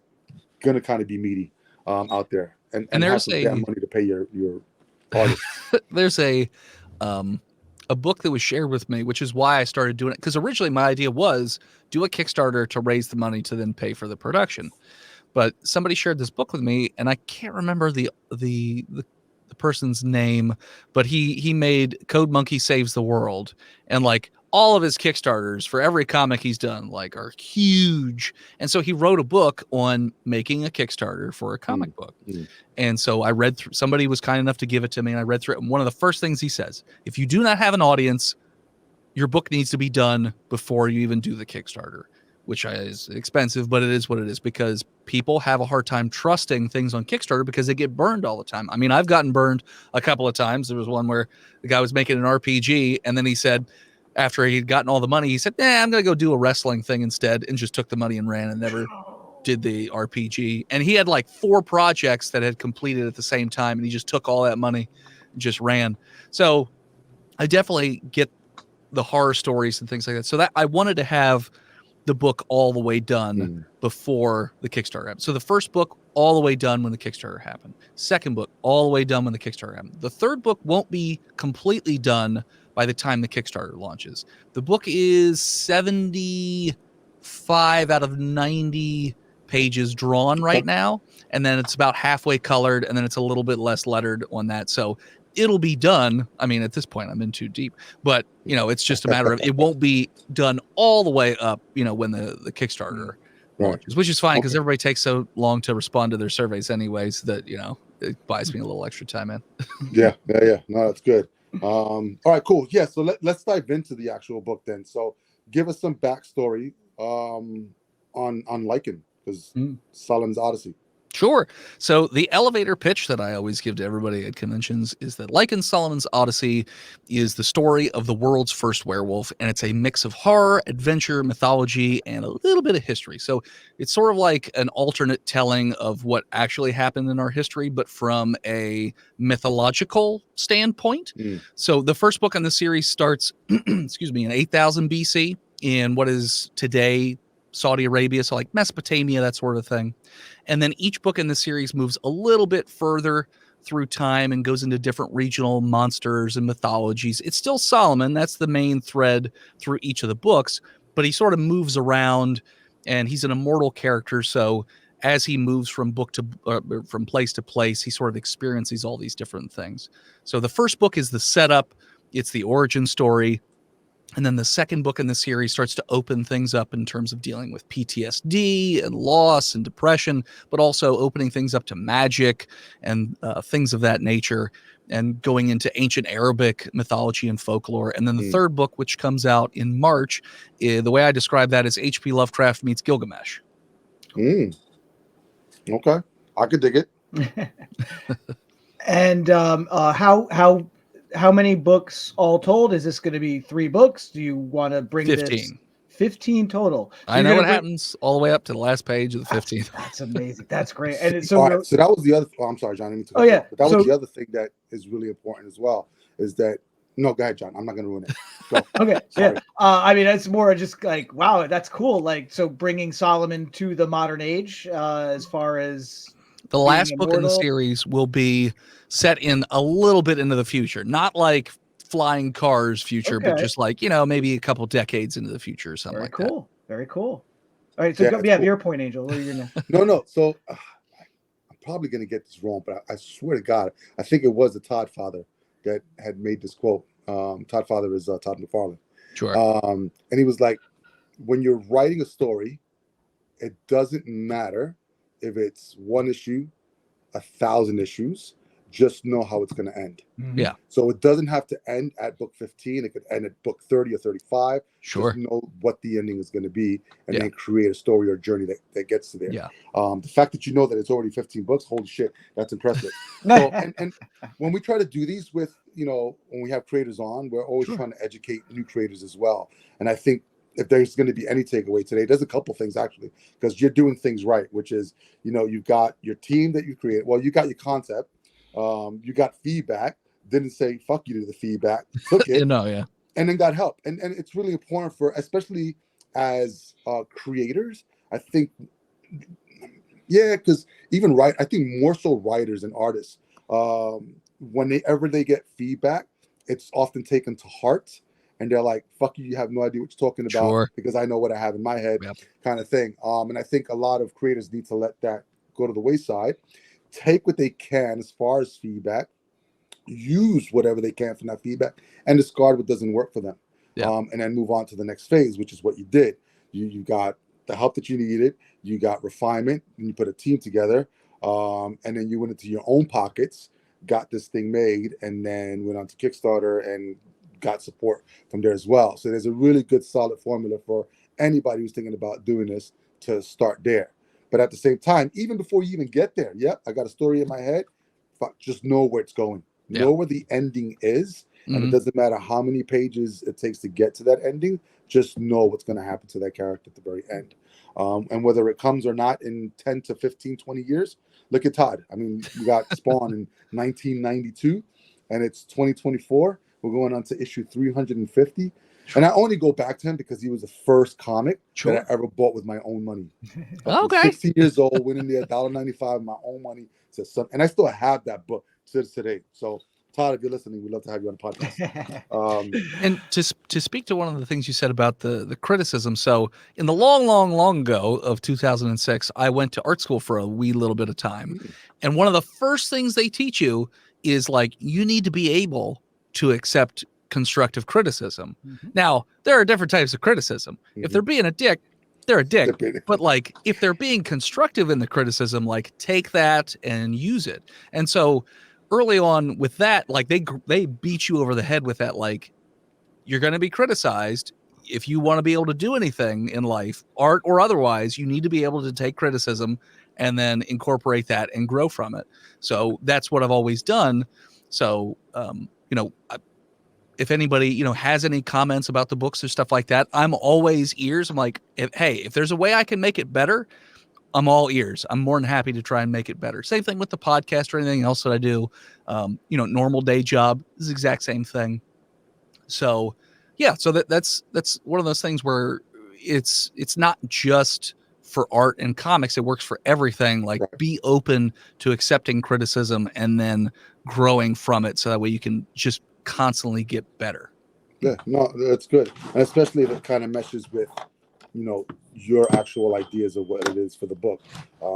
gonna kind of be meaty out there, and have some damn money to pay your artists. There's a book that was shared with me, which is why I started doing it, because originally my idea was do a Kickstarter to raise the money to then pay for the production. But somebody shared this book with me, and I can't remember the person's name, but he made Code Monkey Saves the World, and like all of his Kickstarters for every comic he's done like are huge. And so he wrote a book on making a Kickstarter for a comic book. And so I read through, somebody was kind enough to give it to me, and I read through it. And one of the first things he says, if you do not have an audience, your book needs to be done before you even do the Kickstarter, which is expensive, but it is what it is, because people have a hard time trusting things on Kickstarter because they get burned all the time. I mean, I've gotten burned a couple of times. There was one where the guy was making an RPG, and then he said, after he'd gotten all the money, he said, I'm going to go do a wrestling thing instead, and just took the money and ran and never did the RPG. And he had like 4 projects that had completed at the same time, and he just took all that money and just ran. So I definitely get the horror stories and things like that. So that I wanted to have the book all the way done before the Kickstarter happened. So the first book all the way done when the Kickstarter happened. Second book all the way done when the Kickstarter happened. The third book won't be completely done by the time the Kickstarter launches. The book is 75 out of 90 pages drawn right now, and then it's about halfway colored, and then it's a little bit less lettered on that. So it'll be done. I mean, at this point I'm in too deep, but you know, it's just a matter of, it won't be done all the way up, you know, when the Kickstarter launches, which is fine because everybody takes so long to respond to their surveys anyways that, you know, it buys me a little extra time, man. Yeah. No, that's good. All right, cool. Yeah, so let's dive into the actual book then. So give us some backstory on LYCAN, because Solomon's Odyssey. Sure. So the elevator pitch that I always give to everybody at conventions is that Lycan Solomon's Odyssey is the story of the world's first werewolf, and it's a mix of horror, adventure, mythology, and a little bit of history. So it's sort of like an alternate telling of what actually happened in our history, but from a mythological standpoint. So the first book in the series starts, excuse me, in 8000 BC in what is today Saudi Arabia, so like Mesopotamia, that sort of thing. And then each book in the series moves a little bit further through time and goes into different regional monsters and mythologies. It's still Solomon. That's the main thread through each of the books, but he sort of moves around, and he's an immortal character. So as he moves from from place to place, he sort of experiences all these different things. So the first book is the setup. It's the origin story. And then the second book in the series starts to open things up in terms of dealing with PTSD and loss and depression, but also opening things up to magic and things of that nature, and going into ancient Arabic mythology and folklore. And then the third book, which comes out in March, the way I describe that is H.P. Lovecraft meets Gilgamesh. Okay, I could dig it. And how many books all told? Is this going to be 3 books? Do you want to bring 15. this 15 total? So I know what happens all the way up to the last page of the 15th. That's amazing. That's great. And so, all right, so that was the other. Oh, I'm sorry, John. Oh yeah, but that was the other thing that is really important as well. Is that no? Go ahead, John. I'm not going to ruin it. Go. Okay. Yeah. I mean, it's more just like, wow, that's cool. Like, so bringing Solomon to the modern age, as far as the last book in the series will be set in a little bit into the future, not like flying cars future, but just like, maybe a couple decades into the future or something like that. Very cool. All right. So cool. Your point, Angel. What are you gonna... No. So I'm probably going to get this wrong, but I swear to God, I think it was the Todd father that had made this quote. Todd father is Todd McFarlane. Sure. And he was like, when you're writing a story, it doesn't matter if it's 1 issue, 1,000 issues, just know how it's going to end. Yeah. So it doesn't have to end at book 15. It could end at book 30 or 35. Sure. Just know what the ending is going to be, and then create a story or journey that gets to there. Yeah. The fact that you know that it's already 15 books, holy shit, that's impressive. So, and when we try to do these with, when we have creators on, we're always trying to educate new creators as well. And I think if there's going to be any takeaway today, there's a couple things actually, because you're doing things right, which is, you've got your team that you create. Well, you got your concept, you got feedback, didn't say fuck you to the feedback, took it, and then got help. And it's really important for, especially as creators, I think, because even I think more so writers and artists, whenever they get feedback, it's often taken to heart. And they're like, fuck you, you have no idea what you're talking about because I know what I have in my head, kind of thing. And I think a lot of creators need to let that go to the wayside. Take what they can as far as feedback, use whatever they can from that feedback, and discard what doesn't work for them. And then move on to the next phase, which is what you did. You got the help that you needed, you got refinement, and you put a team together, and then you went into your own pockets, got this thing made, and then went on to Kickstarter and got support from there as well. So there's a really good solid formula for anybody who's thinking about doing this to start there. But at the same time, even before you even get there, I got a story in my head, just know where it's going. Know where the ending is. And it doesn't matter how many pages it takes to get to that ending, just know what's going to happen to that character at the very end. And whether it comes or not in 10 to 15, 20 years, look at Todd. I mean, you got Spawn in 1992 and it's 2024. We're going on to issue 350. And I only go back to him because he was the first comic that I ever bought with my own money. Okay. 16 years old, winning the $1.95 my own money. And I still have that book to today. So, Todd, if you're listening, we'd love to have you on the podcast. And to speak to one of the things you said about the criticism. So in the long ago of 2006, I went to art school for a wee little bit of time. And one of the first things they teach you is like, you need to be able to accept constructive criticism. Now, there are different types of criticism. If they're being a dick, they're a dick. But like, if they're being constructive in the criticism, like take that and use it. And so early on with that, like they beat you over the head with that, like you're going to be criticized. If you want to be able to do anything in life, art or otherwise, you need to be able to take criticism and then incorporate that and grow from it. So that's what I've always done. So, if anybody, has any comments about the books or stuff like that, I'm always ears. I'm like, if there's a way I can make it better, I'm all ears. I'm more than happy to try and make it better. Same thing with the podcast or anything else that I do. Normal day job is the exact same thing. So yeah, so that's one of those things where it's not just for art and comics, it works for everything. Like, Right. be open to accepting criticism and then growing from it, so that way you can just constantly get better. Yeah, no, that's good. And especially if it kind of meshes with, your actual ideas of what it is for the book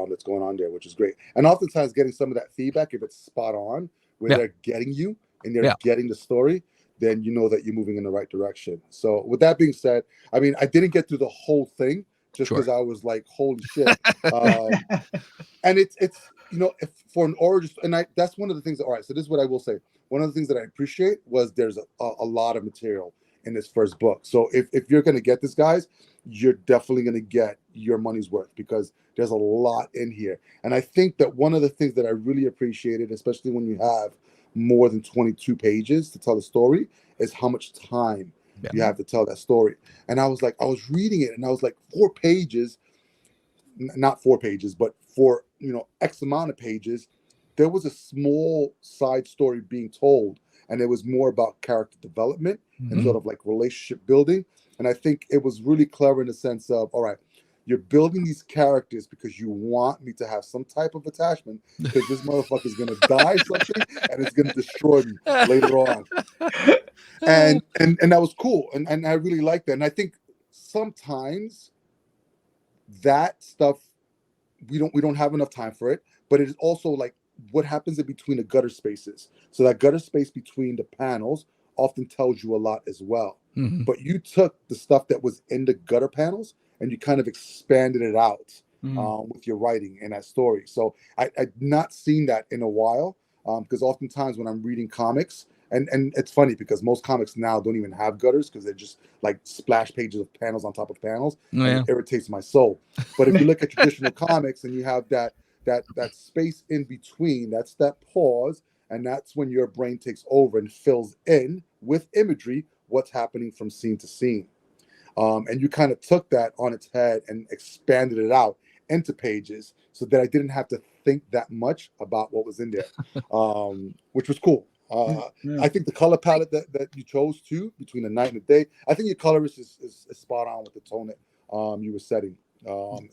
that's going on there, which is great. And oftentimes getting some of that feedback, if it's spot on, where they're getting you and they're getting the story, then you know that you're moving in the right direction. So with that being said, I mean, I didn't get through the whole thing just because I was like, holy shit. And it's if for an origin, and that's one of the things that, all right, so this is what I will say. One of the things that I appreciate was there's a lot of material in this first book. So if you're going to get this, guys, you're definitely going to get your money's worth, because there's a lot in here. And I think that one of the things that I really appreciated, especially when you have more than 22 pages to tell a story, is how much time you have to tell that story. And I was reading it and I was like, 4 pages, not 4 pages, but for X amount of pages, there was a small side story being told, and it was more about character development and sort of like relationship building. And I think it was really clever in the sense of, all right, you're building these characters because you want me to have some type of attachment, because this motherfucker is gonna die something and it's gonna destroy me later on. And that was cool, and I really like that. And I think sometimes that stuff, we don't have enough time for it, but it is also like what happens in between the gutter spaces. So that gutter space between the panels often tells you a lot as well. But you took the stuff that was in the gutter panels and you kind of expanded it out with your writing in that story. So I've not seen that in a while, because oftentimes when I'm reading comics, and it's funny because most comics now don't even have gutters, because they're just like splash pages of panels on top of panels, and it irritates my soul. But if you look at traditional comics and you have that space in between, that's that pause, and that's when your brain takes over and fills in with imagery what's happening from scene to scene. And you kind of took that on its head and expanded it out into pages, so that I didn't have to think that much about what was in there, which was cool. I think the color palette that you chose too, between the night and the day, I think your colorist is spot on with the tone that you were setting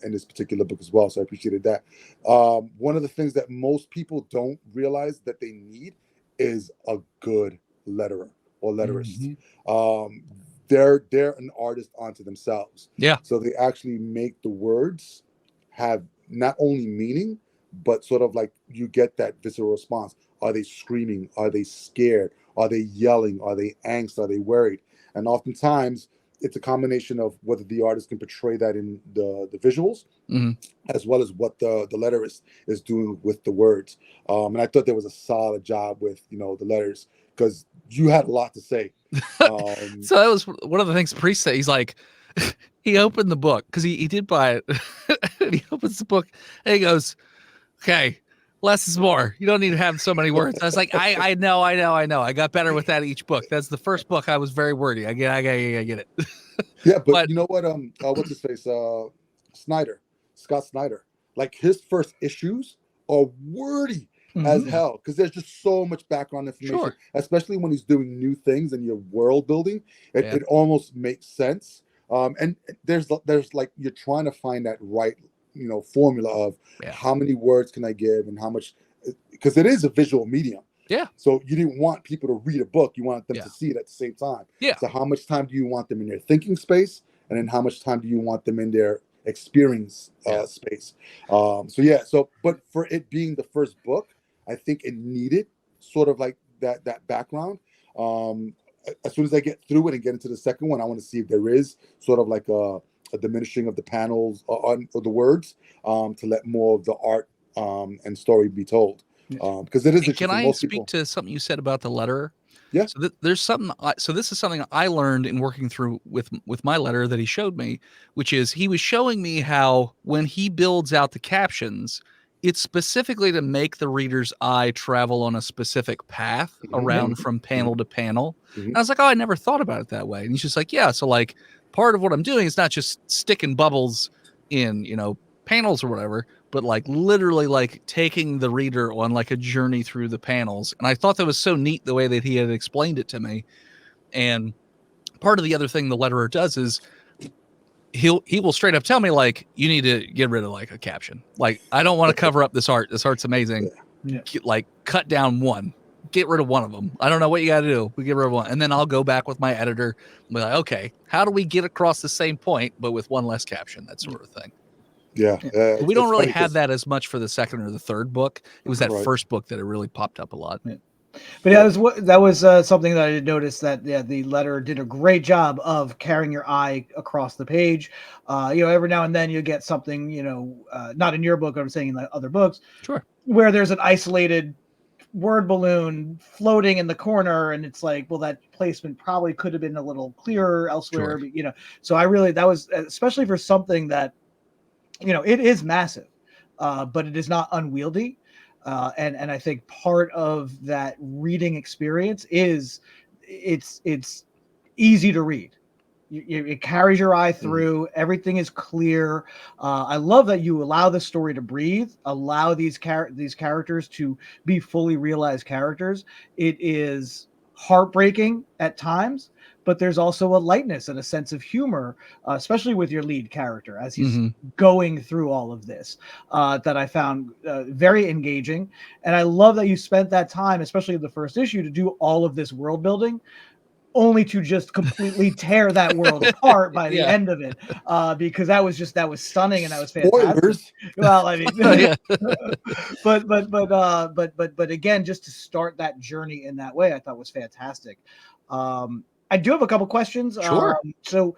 in this particular book as well. So I appreciated that. One of the things that most people don't realize that they need is a good letterer or letterist. They're an artist onto themselves. Yeah. So they actually make the words have not only meaning, but sort of like you get that visceral response. Are they screaming? Are they scared? Are they yelling? Are they angst? Are they worried? And oftentimes it's a combination of whether the artist can portray that in the visuals, as well as what the letterist is doing with the words. And I thought there was a solid job with the letters, because you had a lot to say. So that was one of the things Priest said. He's like, he opened the book because he did buy it. And he opens the book and he goes, okay, less is more. You don't need to have so many words. I was like, I know. I got better with that each book. That's the first book I was very wordy. I get it. Yeah, but you know what? What's his face? Scott Snyder. Like, his first issues are wordy as hell, because there's just so much background information, especially when he's doing new things and your world building. It almost makes sense. And there's like, you're trying to find that right formula of how many words can I give and how much, because it is a visual medium. Yeah. So you didn't want people to read a book. You want them to see it at the same time. Yeah. So how much time do you want them in their thinking space? And then how much time do you want them in their experience space? But for it being the first book, I think it needed sort of like that background. As soon as I get through it and get into the second one, I want to see if there is sort of like a diminishing of the panels or the words, to let more of the art and story be told. because it is interesting. Can I Most speak people, to something you said about the letterer? Yeah. So there's something. So this is something I learned in working through with my letter that he showed me, which is he was showing me how when he builds out the captions, it's specifically to make the reader's eye travel on a specific path around from panel to panel. And I was like, oh, I never thought about it that way. And he's just like, yeah. So like part of what I'm doing is not just sticking bubbles in, panels or whatever, but like literally like taking the reader on like a journey through the panels. And I thought that was so neat the way that he had explained it to me. And part of the other thing the letterer does is he will straight up tell me like, you need to get rid of like a caption. Like, I don't want to cover up this art. This art's amazing. Yeah. Like cut down one, get rid of one of them. I don't know what you got to do. We get rid of one. And then I'll go back with my editor and be like, okay, how do we get across the same point, but with one less caption, that sort of thing. Yeah. We don't really have that as much for the second or the third book. It was that first book that it really popped up a lot. Yeah. But yeah, that was something that I did notice that the letter did a great job of carrying your eye across the page. Every now and then you get something, not in your book, I'm saying in like other books, sure, where there's an isolated word balloon floating in the corner, and it's like, well, that placement probably could have been a little clearer elsewhere. Sure. But, so that was especially for something that, it is massive, but it is not unwieldy. And I think part of that reading experience is it's easy to read. It carries your eye through. Everything is clear. I love that you allow the story to breathe, allow these characters to be fully realized characters. It is heartbreaking at times, but there's also a lightness and a sense of humor, especially with your lead character as he's going through all of this, that I found very engaging. And I love that you spent that time, especially in the first issue, to do all of this world building, only to just completely tear that world apart by the end of it, because that was stunning and that was fantastic. Spoilers. Well, I mean, but again, just to start that journey in that way, I thought was fantastic. I do have a couple questions. Sure. So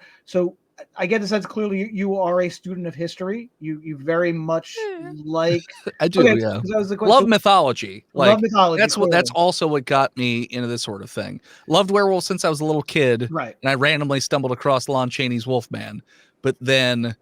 I get the sense clearly you are a student of history. You very much like. I do. Okay, yeah. that was the Love mythology. Love mythology. That's also what got me into this sort of thing. Loved werewolves since I was a little kid. Right. And I randomly stumbled across Lon Chaney's Wolfman. But then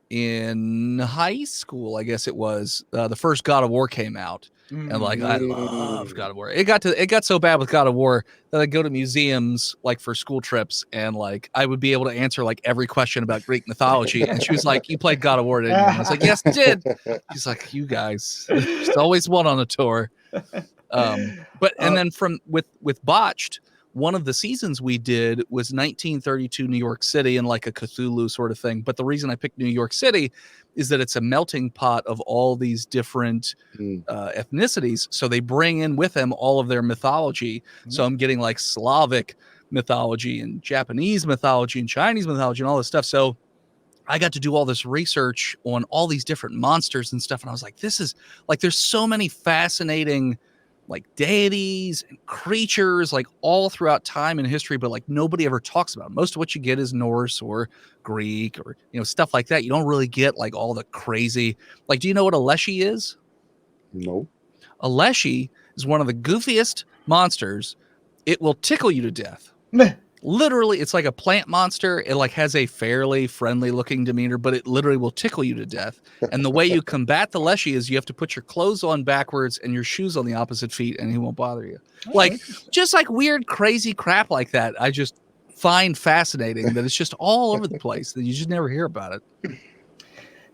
in high school, I guess it was, the first God of War came out. And like I loved God of War. It got so bad with God of War that I'd go to museums like for school trips, and like I would be able to answer like every question about Greek mythology. And she was like, "You played God of War, didn't you?" And I was like, "Yes, I did." She's like, "You guys, there's always one on a tour." But and then with Botched, one of the seasons we did was 1932 New York City and like a Cthulhu sort of thing. But the reason I picked New York City is that it's a melting pot of all these different ethnicities. So they bring in with them all of their mythology. So I'm getting like Slavic mythology and Japanese mythology and Chinese mythology and all this stuff. So I got to do all this research on all these different monsters and stuff. And I was like, this is like, there's so many fascinating like deities and creatures like all throughout time and history, but like nobody ever talks about it. Most of what you get is Norse or Greek or stuff like that. You don't really get like all the crazy, like, do you know what a leshy is? No. A leshy is one of the goofiest monsters. It will tickle you to death. Literally, it's like a plant monster. It like has a fairly friendly looking demeanor, but it literally will tickle you to death. And the way you combat the leshy is you have to put your clothes on backwards and your shoes on the opposite feet, and he won't bother you. Like just like weird, crazy crap like that. I just find fascinating that it's just all over the place that you just never hear about it.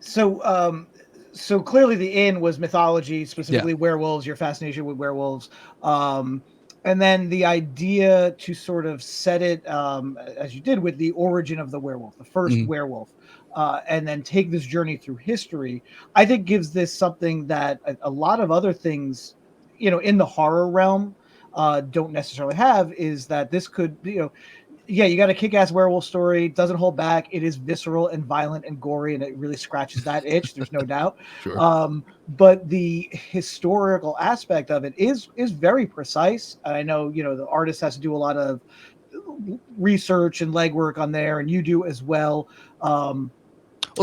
So, so clearly the inn was mythology, specifically werewolves. Your fascination with werewolves. And then the idea to sort of set it, as you did with the origin of the werewolf, the first werewolf, and then take this journey through history, I think gives this something that a lot of other things, in the horror realm, don't necessarily have, is that this could, you got a kick-ass werewolf story. It doesn't hold back. It is visceral and violent and gory, and it really scratches that itch. There's no doubt. Sure. But the historical aspect of it is very precise. I know, the artist has to do a lot of research and legwork on there, and you do as well. Well,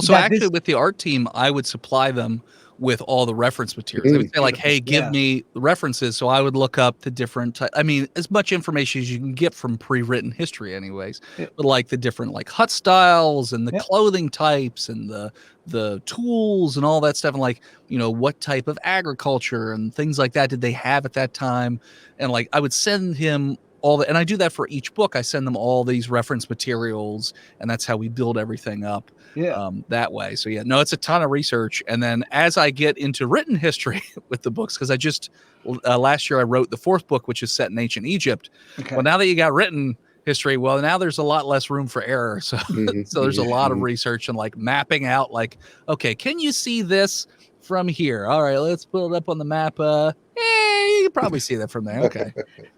so actually with the art team, I would supply them with all the reference materials. They would say like, hey, give Yeah. me the references. So I would look up the different, I mean, as much information as you can get from pre-written history anyways, Yeah. but like the different like hut styles and the Yeah. clothing types and the tools and all that stuff. And like, you know, what type of agriculture and things like that did they have at that time? And like, I would send him all the, and I do that for each book. I send them all these reference materials, and that's how we build everything up. Yeah. That way. So yeah, no, it's a ton of research. And then as I get into written history with the books, because I just last year I wrote the 4th book, which is set in ancient Egypt. Okay. Well, now that you got written history, well, now there's a lot less room for error. So so there's a lot of research and like mapping out like, okay, can you see this from here? All right, let's put it up on the map. You can probably see that from there. Okay.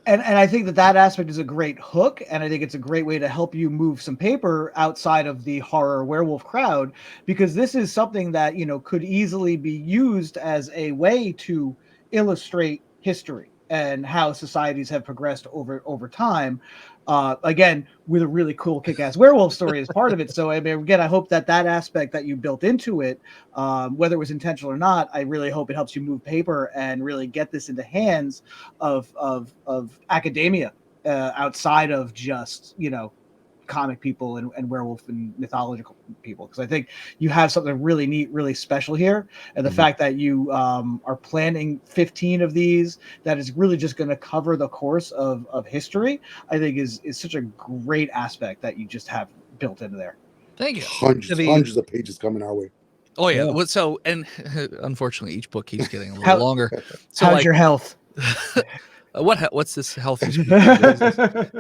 And I think that aspect is a great hook, and I think it's a great way to help you move some paper outside of the horror werewolf crowd, because this is something that, you know, could easily be used as a way to illustrate history and how societies have progressed over time. Again, with a really cool kick-ass werewolf story as part of it. So I mean, again, I hope that aspect that you built into it, whether it was intentional or not, I really hope it helps you move paper and really get this into hands of academia outside of just, you know, comic people and werewolf and mythological people, because I think you have something really neat, really special here. And the fact that you are planning 15 of these, that is really just going to cover the course of history, I think is such a great aspect that you just have built into there. Thank you. Hundreds of pages coming our way. Oh yeah. Well, so, and unfortunately each book keeps getting a little longer. So how's like, your health? What's this healthy?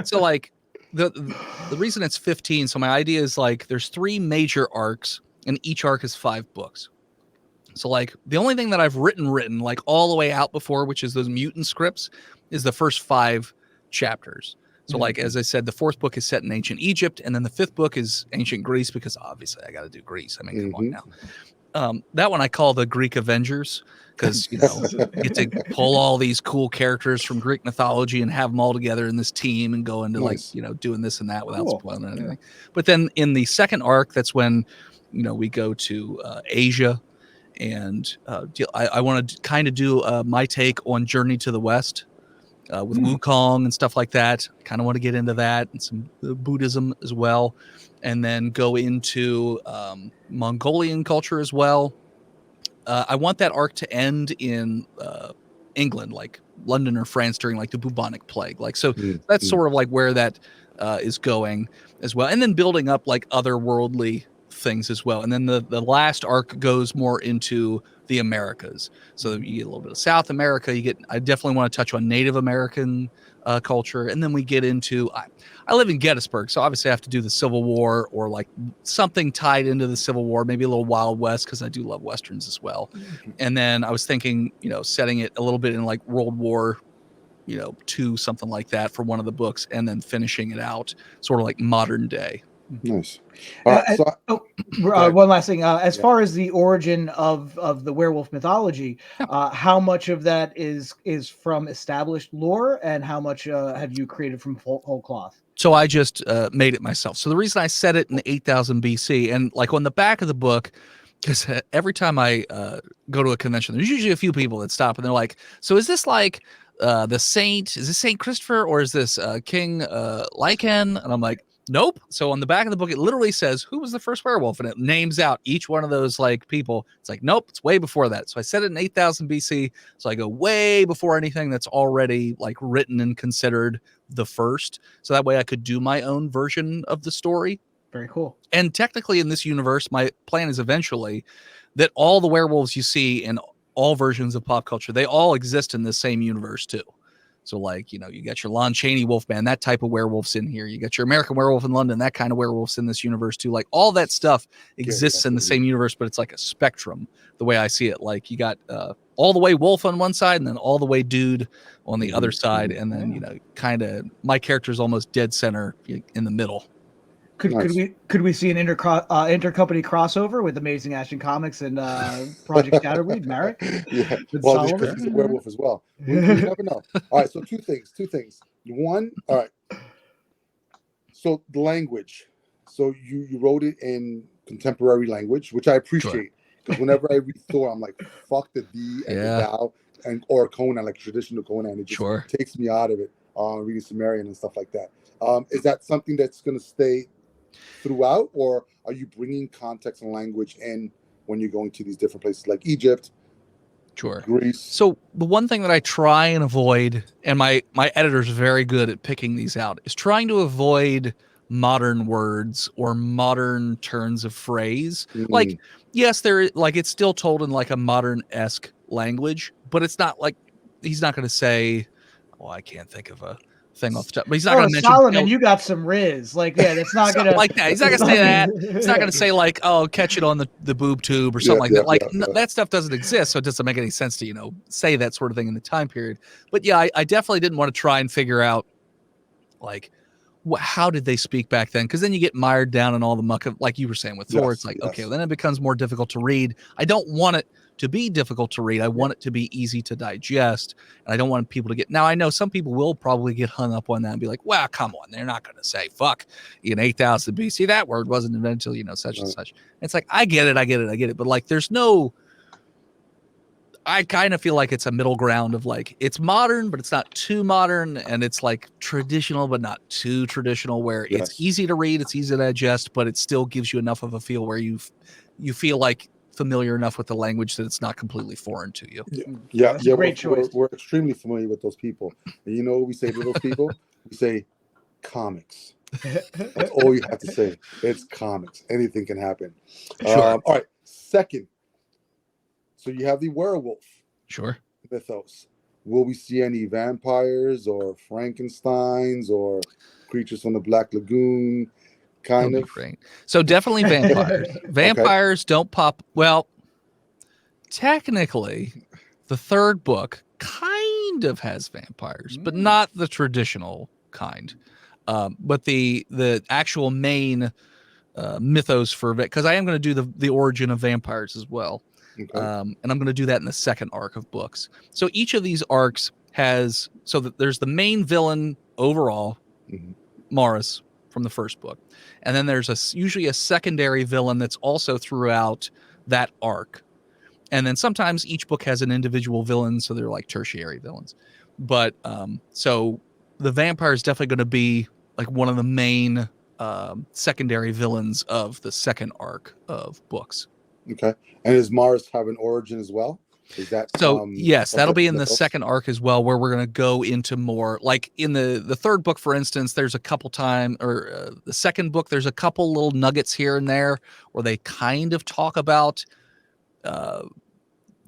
So like the reason it's 15. So my idea is like there's 3 major arcs, and each arc is 5 books. So like the only thing that I've written like all the way out before, which is those mutant scripts, is the first 5 chapters. So like, as I said, the 4th book is set in ancient Egypt, and then the 5th book is ancient Greece, because obviously I got to do Greece. I mean, come on now. That one I call the Greek Avengers, because, you know, you get to pull all these cool characters from Greek mythology and have them all together in this team and go into like, you know, doing this and that without spoiling anything. Yeah. But then in the 2nd arc, that's when, you know, we go to Asia, and I want to kind of do my take on Journey to the West. With Wukong and stuff like that. I kind of want to get into that, and some Buddhism as well, and then go into Mongolian culture as well. I want that arc to end in England, like London or France during like the bubonic plague. Like, so that's sort of like where that is going as well. And then building up like otherworldly things as well. And then the last arc goes more into the Americas. So you get a little bit of South America. I definitely want to touch on Native American culture. And then we get into, I live in Gettysburg, so obviously I have to do the Civil War, or like something tied into the Civil War, maybe a little Wild West, because I do love Westerns as well. And then I was thinking, you know, setting it a little bit in like World War, you know, II, something like that for one of the books, and then finishing it out sort of like modern day. Nice. All right, one last thing. As far as the origin of the werewolf mythology, how much of that is from established lore, and how much have you created from whole cloth? So I just made it myself. So the reason I set it in 8000 BC, and like on the back of the book, because every time I go to a convention, there's usually a few people that stop and they're like, so is this like the saint? Is this Saint Christopher, or is this King LYCAN? And I'm like, nope. So on the back of the book, it literally says, who was the first werewolf? And it names out each one of those like people. It's like, nope, it's way before that. So I set it in 8000 BC. So I go way before anything that's already like written and considered the first. So that way I could do my own version of the story. Very cool. And technically in this universe, my plan is eventually that all the werewolves you see in all versions of pop culture, they all exist in the same universe too. So like, you know, you got your Lon Chaney Wolfman, that type of werewolves in here. You got your American Werewolf in London, that kind of werewolves in this universe too. Like all that stuff exists in the same universe, but it's like a spectrum, the way I see it. Like you got all the way wolf on one side, and then all the way dude on the other side. And then, you know, kind of my character's almost dead center in the middle. Could we see an intercompany crossover with Amazing Action Comics and Project Shadowweed, Marek? Yeah, well, this Chris is a werewolf as well. We never know. All right, so two things. One, all right. So the language. So you wrote it in contemporary language, which I appreciate, Because whenever I read Thor, I'm like, fuck the D and the thou, or Conan, like traditional Conan. It just takes me out of it. Reading Sumerian and stuff like that. Is that something that's going to stay throughout, or are you bringing context and language in when you're going to these different places like Egypt? Sure. Greece. So the one thing that I try and avoid, and my editor's very good at picking these out, is trying to avoid modern words or modern turns of phrase. Like, yes, it's still told in like a modern-esque language, but it's not like he's not going to say, oh, I can't think of a thing off the top, but he's not going to mention Solomon, you got some riz. Like, that's not going to like that. He's not going to say that. He's not going to say like, oh, catch it on the boob tube or something like that. Like that stuff doesn't exist, so it doesn't make any sense to say that sort of thing in the time period. But yeah, I definitely didn't want to try and figure out like how did they speak back then, because then you get mired down in all the muck of, like you were saying with Thor. It's like, okay, well, then it becomes more difficult to read. I don't want it to be difficult to read. I want it to be easy to digest, and I don't want people to get. Now I know some people will probably get hung up on that and be like, well, come on, they're not going to say fuck in 8000 BC, that word wasn't invented until such and such. It's like, I get it, but like there's no, I kind of feel like it's a middle ground of like, it's modern, but it's not too modern, and it's like traditional, but not too traditional, where it's easy to read, it's easy to digest, but it still gives you enough of a feel where you feel like familiar enough with the language that it's not completely foreign to you. Great choice. We're extremely familiar with those people. And you know what we say to those people? We say comics. That's all you have to say. It's comics. Anything can happen. All right. Second. So you have the werewolf. Mythos. Will we see any vampires or Frankensteins or creatures from the Black Lagoon? Kind of. Great. So definitely vampires. Vampires don't pop. Well, technically, the third book kind of has vampires, but not the traditional kind. But the actual main mythos for it, because I am going to do the origin of vampires as well. And I'm going to do that in the second arc of books. So each of these arcs has, so that there's the main villain overall, Morris, from the first book. And then there's usually a secondary villain that's also throughout that arc. And then sometimes each book has an individual villain, so they're like tertiary villains. But so the vampire is definitely going to be like one of the main secondary villains of the second arc of books. Okay. And does Mars have an origin as well? Is that so? Yes, that'll be in the second arc as well, where we're going to go into more, like in the third book, for instance. There's a couple the second book, there's a couple little nuggets here and there where they kind of talk about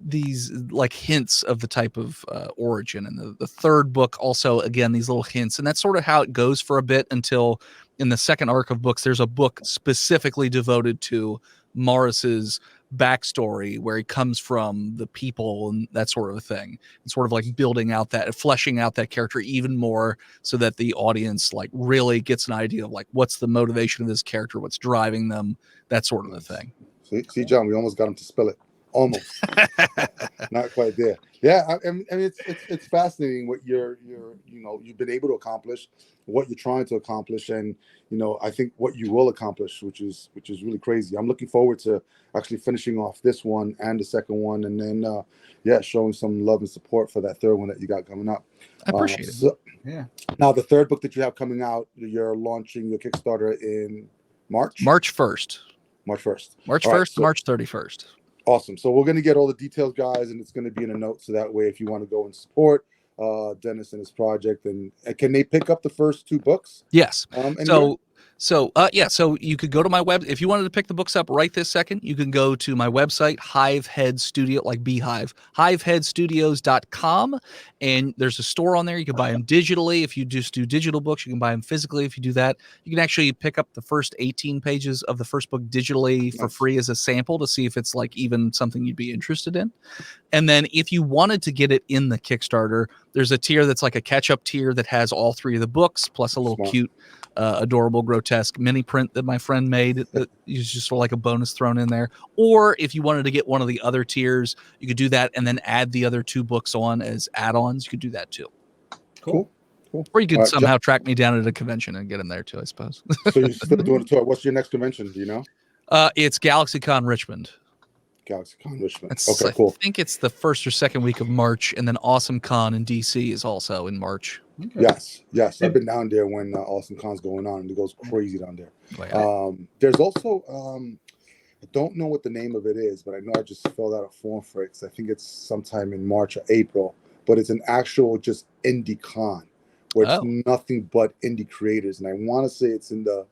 these like hints of the type of origin. And the third book also, again, these little hints, and that's sort of how it goes for a bit until in the second arc of books, there's a book specifically devoted to Morris's backstory, where he comes from, the people, and that sort of a thing, and sort of like building out that, fleshing out that character even more, so that the audience like really gets an idea of like what's the motivation of this character, what's driving them, that sort of a thing. See, John, we almost got him to spell it. Almost. Not quite there. Yeah, I mean it's fascinating what you've been able to accomplish, what you're trying to accomplish, and I think what you will accomplish, which is really crazy. I'm looking forward to actually finishing off this one and the second one, and then showing some love and support for that third one that you got coming up. I appreciate it. So, now the third book that you have coming out, you're launching your Kickstarter in March 1st. March 1st to March 31st. Awesome. So we're going to get all the details, guys, and it's going to be in a note, so that way if you want to go and support Dennis and his project, and can they pick up the first two books? Yes. So you could go to my web. If you wanted to pick the books up right this second, you can go to my website, Hive Head Studio, like Beehive, hiveheadstudios.com. And there's a store on there. You can buy them digitally. If you just do digital books, you can buy them physically. If you do that, you can actually pick up the first 18 pages of the first book digitally for free as a sample to see if it's like even something you'd be interested in. And then if you wanted to get it in the Kickstarter, there's a tier that's like a catch-up tier that has all three of the books, plus a little cute, adorable, grotesque mini print that my friend made that is just sort of like a bonus thrown in there. Or if you wanted to get one of the other tiers, you could do that and then add the other two books on as add-ons. You could do that too. Cool. Or you could somehow track me down at a convention and get them there too, I suppose. So you're still doing a tour. What's your next convention? Do you know? It's GalaxyCon Richmond. GalaxyCon Richmond. It's, Okay, cool. I think it's the first or second week of March, and then AwesomeCon in DC is also in March. Okay. Yes. I've been down there when AwesomeCon's going on, and it goes crazy down there. Oh, yeah. There's also I don't know what the name of it is, but I know I just filled out a form for it. 'Cause I think it's sometime in March or April, but it's an actual just indie con where it's nothing but indie creators, and I want to say it's in the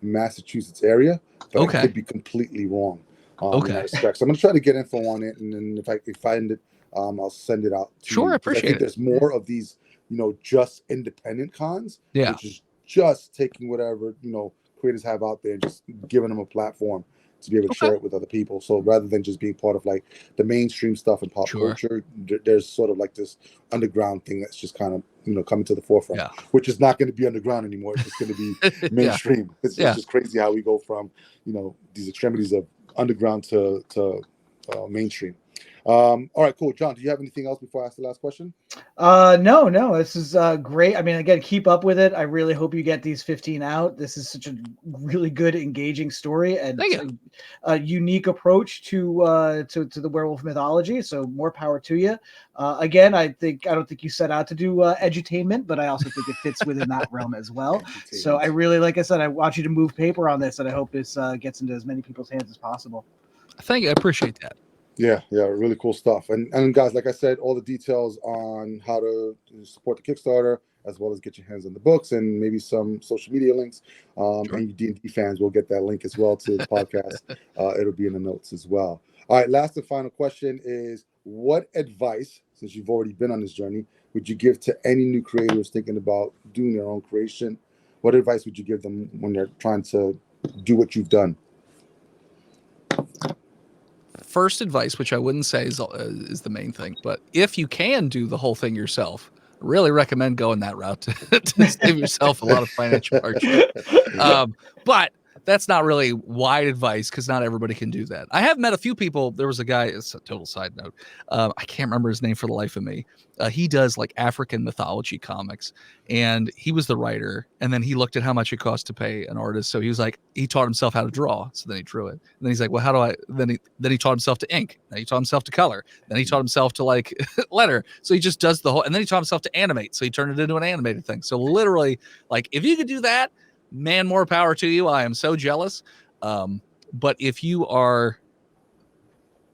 Massachusetts area, but I could be completely wrong. In that respect. So I'm gonna try to get info on it, and then if I can find it, I'll send it out to you. I appreciate I think it. there's more of these, just independent cons, which is just taking whatever creators have out there and just giving them a platform to be able to share it with other people. So rather than just being part of like the mainstream stuff and pop culture, there's sort of like this underground thing that's just kind of coming to the forefront, which is not going to be underground anymore. It's just going to be mainstream. It's just crazy how we go from these extremities of underground to mainstream. All right, cool. John, do you have anything else before I ask the last question? No, this is great. I mean, again, keep up with it. I really hope you get these 15 out. This is such a really good, engaging story and a unique approach to the werewolf mythology. So more power to you. Again, I don't think you set out to do edutainment, but I also think it fits within that realm as well. So I really, like I said, I want you to move paper on this, and I hope this gets into as many people's hands as possible. Thank you. I appreciate that. Yeah, really cool stuff. And guys, like I said, all the details on how to support the Kickstarter, as well as get your hands on the books and maybe some social media links. And you D&D fans will get that link as well to the podcast. It'll be in the notes as well. All right, last and final question is, what advice, since you've already been on this journey, would you give to any new creators thinking about doing their own creation? What advice would you give them when they're trying to do what you've done? First advice, which I wouldn't say is the main thing, but if you can do the whole thing yourself, I really recommend going that route to save yourself a lot of financial hardship. But that's not really wide advice because not everybody can do that. I have met a few people. There was a guy, it's a total side note. I can't remember his name for the life of me. He does like African mythology comics, and he was the writer. And then he looked at how much it cost to pay an artist. So he was like, he taught himself how to draw. So then he drew it. And then he's like, well, how do I, then he taught himself to ink. Then he taught himself to color. Then he taught himself to like letter. So he just does the whole, and then he taught himself to animate. So he turned it into an animated thing. So literally, like, if you could do that, man, more power to you. I am so jealous. But if you are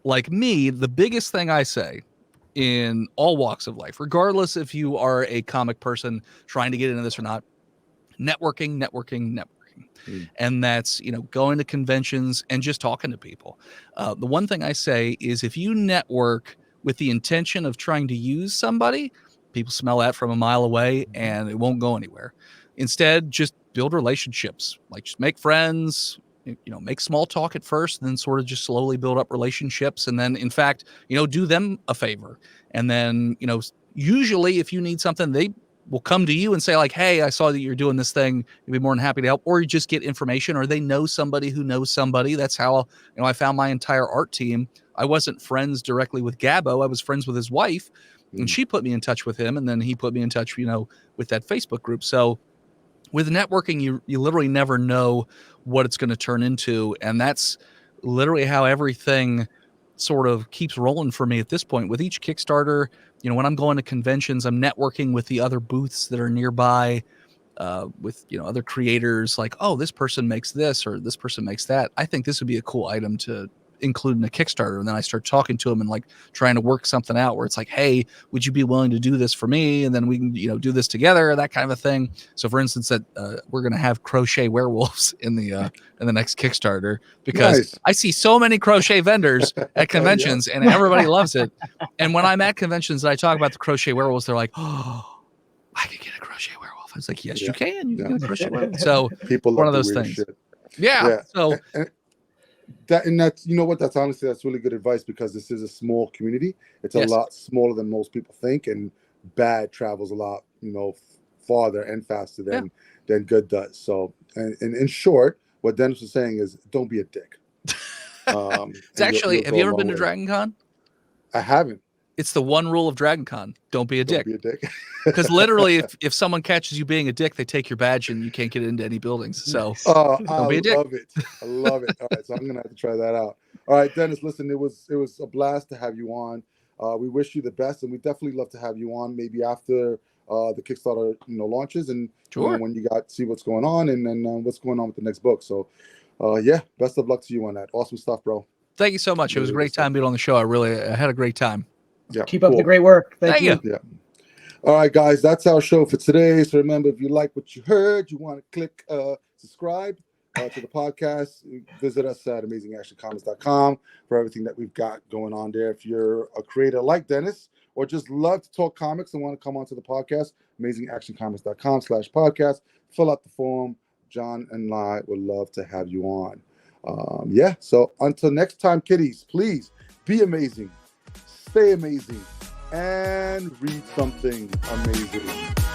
like me, the biggest thing I say in all walks of life, regardless if you are a comic person trying to get into this or not, networking. And that's, going to conventions and just talking to people. The one thing I say is if you network with the intention of trying to use somebody, people smell that from a mile away and it won't go anywhere. Instead, just build relationships, like just make friends, make small talk at first, and then sort of just slowly build up relationships. And then, in fact, do them a favor. And then, usually if you need something, they will come to you and say like, hey, I saw that you're doing this thing. You'd be more than happy to help. Or you just get information, or they know somebody who knows somebody. That's how, I found my entire art team. I wasn't friends directly with Gabbo. I was friends with his wife, and she put me in touch with him. And then he put me in touch, with that Facebook group. So with networking, you literally never know what it's going to turn into. And that's literally how everything sort of keeps rolling for me at this point. With each Kickstarter, when I'm going to conventions, I'm networking with the other booths that are nearby, with, other creators like, oh, this person makes this or this person makes that. I think this would be a cool item to include in a Kickstarter. And then I start talking to them and like trying to work something out where it's like, hey, would you be willing to do this for me? And then we can, do this together, that kind of a thing. So for instance, that we're going to have crochet werewolves in the next Kickstarter, because I see so many crochet vendors at conventions and everybody loves it. And when I'm at conventions and I talk about the crochet werewolves, they're like, oh, I could get a crochet werewolf. I was like, yes, you can. You can get a crochet werewolf. So people one love of those things. Shit. Yeah. So that's that's honestly, that's really good advice, because this is a small community. It's a lot smaller than most people think, and bad travels a lot farther and faster than good does. So and in short, what Dennis was saying is, don't be a dick. It's actually, have you ever been to Dragon Con? I haven't. It's the one rule of Dragon Con. Don't be a dick. Don't be a dick. Because literally, if someone catches you being a dick, they take your badge and you can't get into any buildings. So don't be a dick. I love it. I love it. All right, so I'm going to have to try that out. All right, Dennis. Listen, it was a blast to have you on. We wish you the best, and we definitely love to have you on. Maybe after the Kickstarter, launches, and Sure. when you see what's going on, and then what's going on with the next book. So, yeah, best of luck to you on that. Awesome stuff, bro. Thank you so much. It was a great time being on the show. I had a great time. Yeah, keep up the great work. Thank you. Yeah. All right, guys, that's our show for today. So remember, if you like what you heard, you want to click subscribe to the podcast. Visit us at amazingactioncomics.com for everything that we've got going on there. If you're a creator like Dennis, or just love to talk comics and want to come onto the podcast, amazingactioncomics.com/podcast. Fill out the form. John and I would love to have you on. Yeah, so until next time, kiddies, please be amazing, stay amazing, and read something amazing.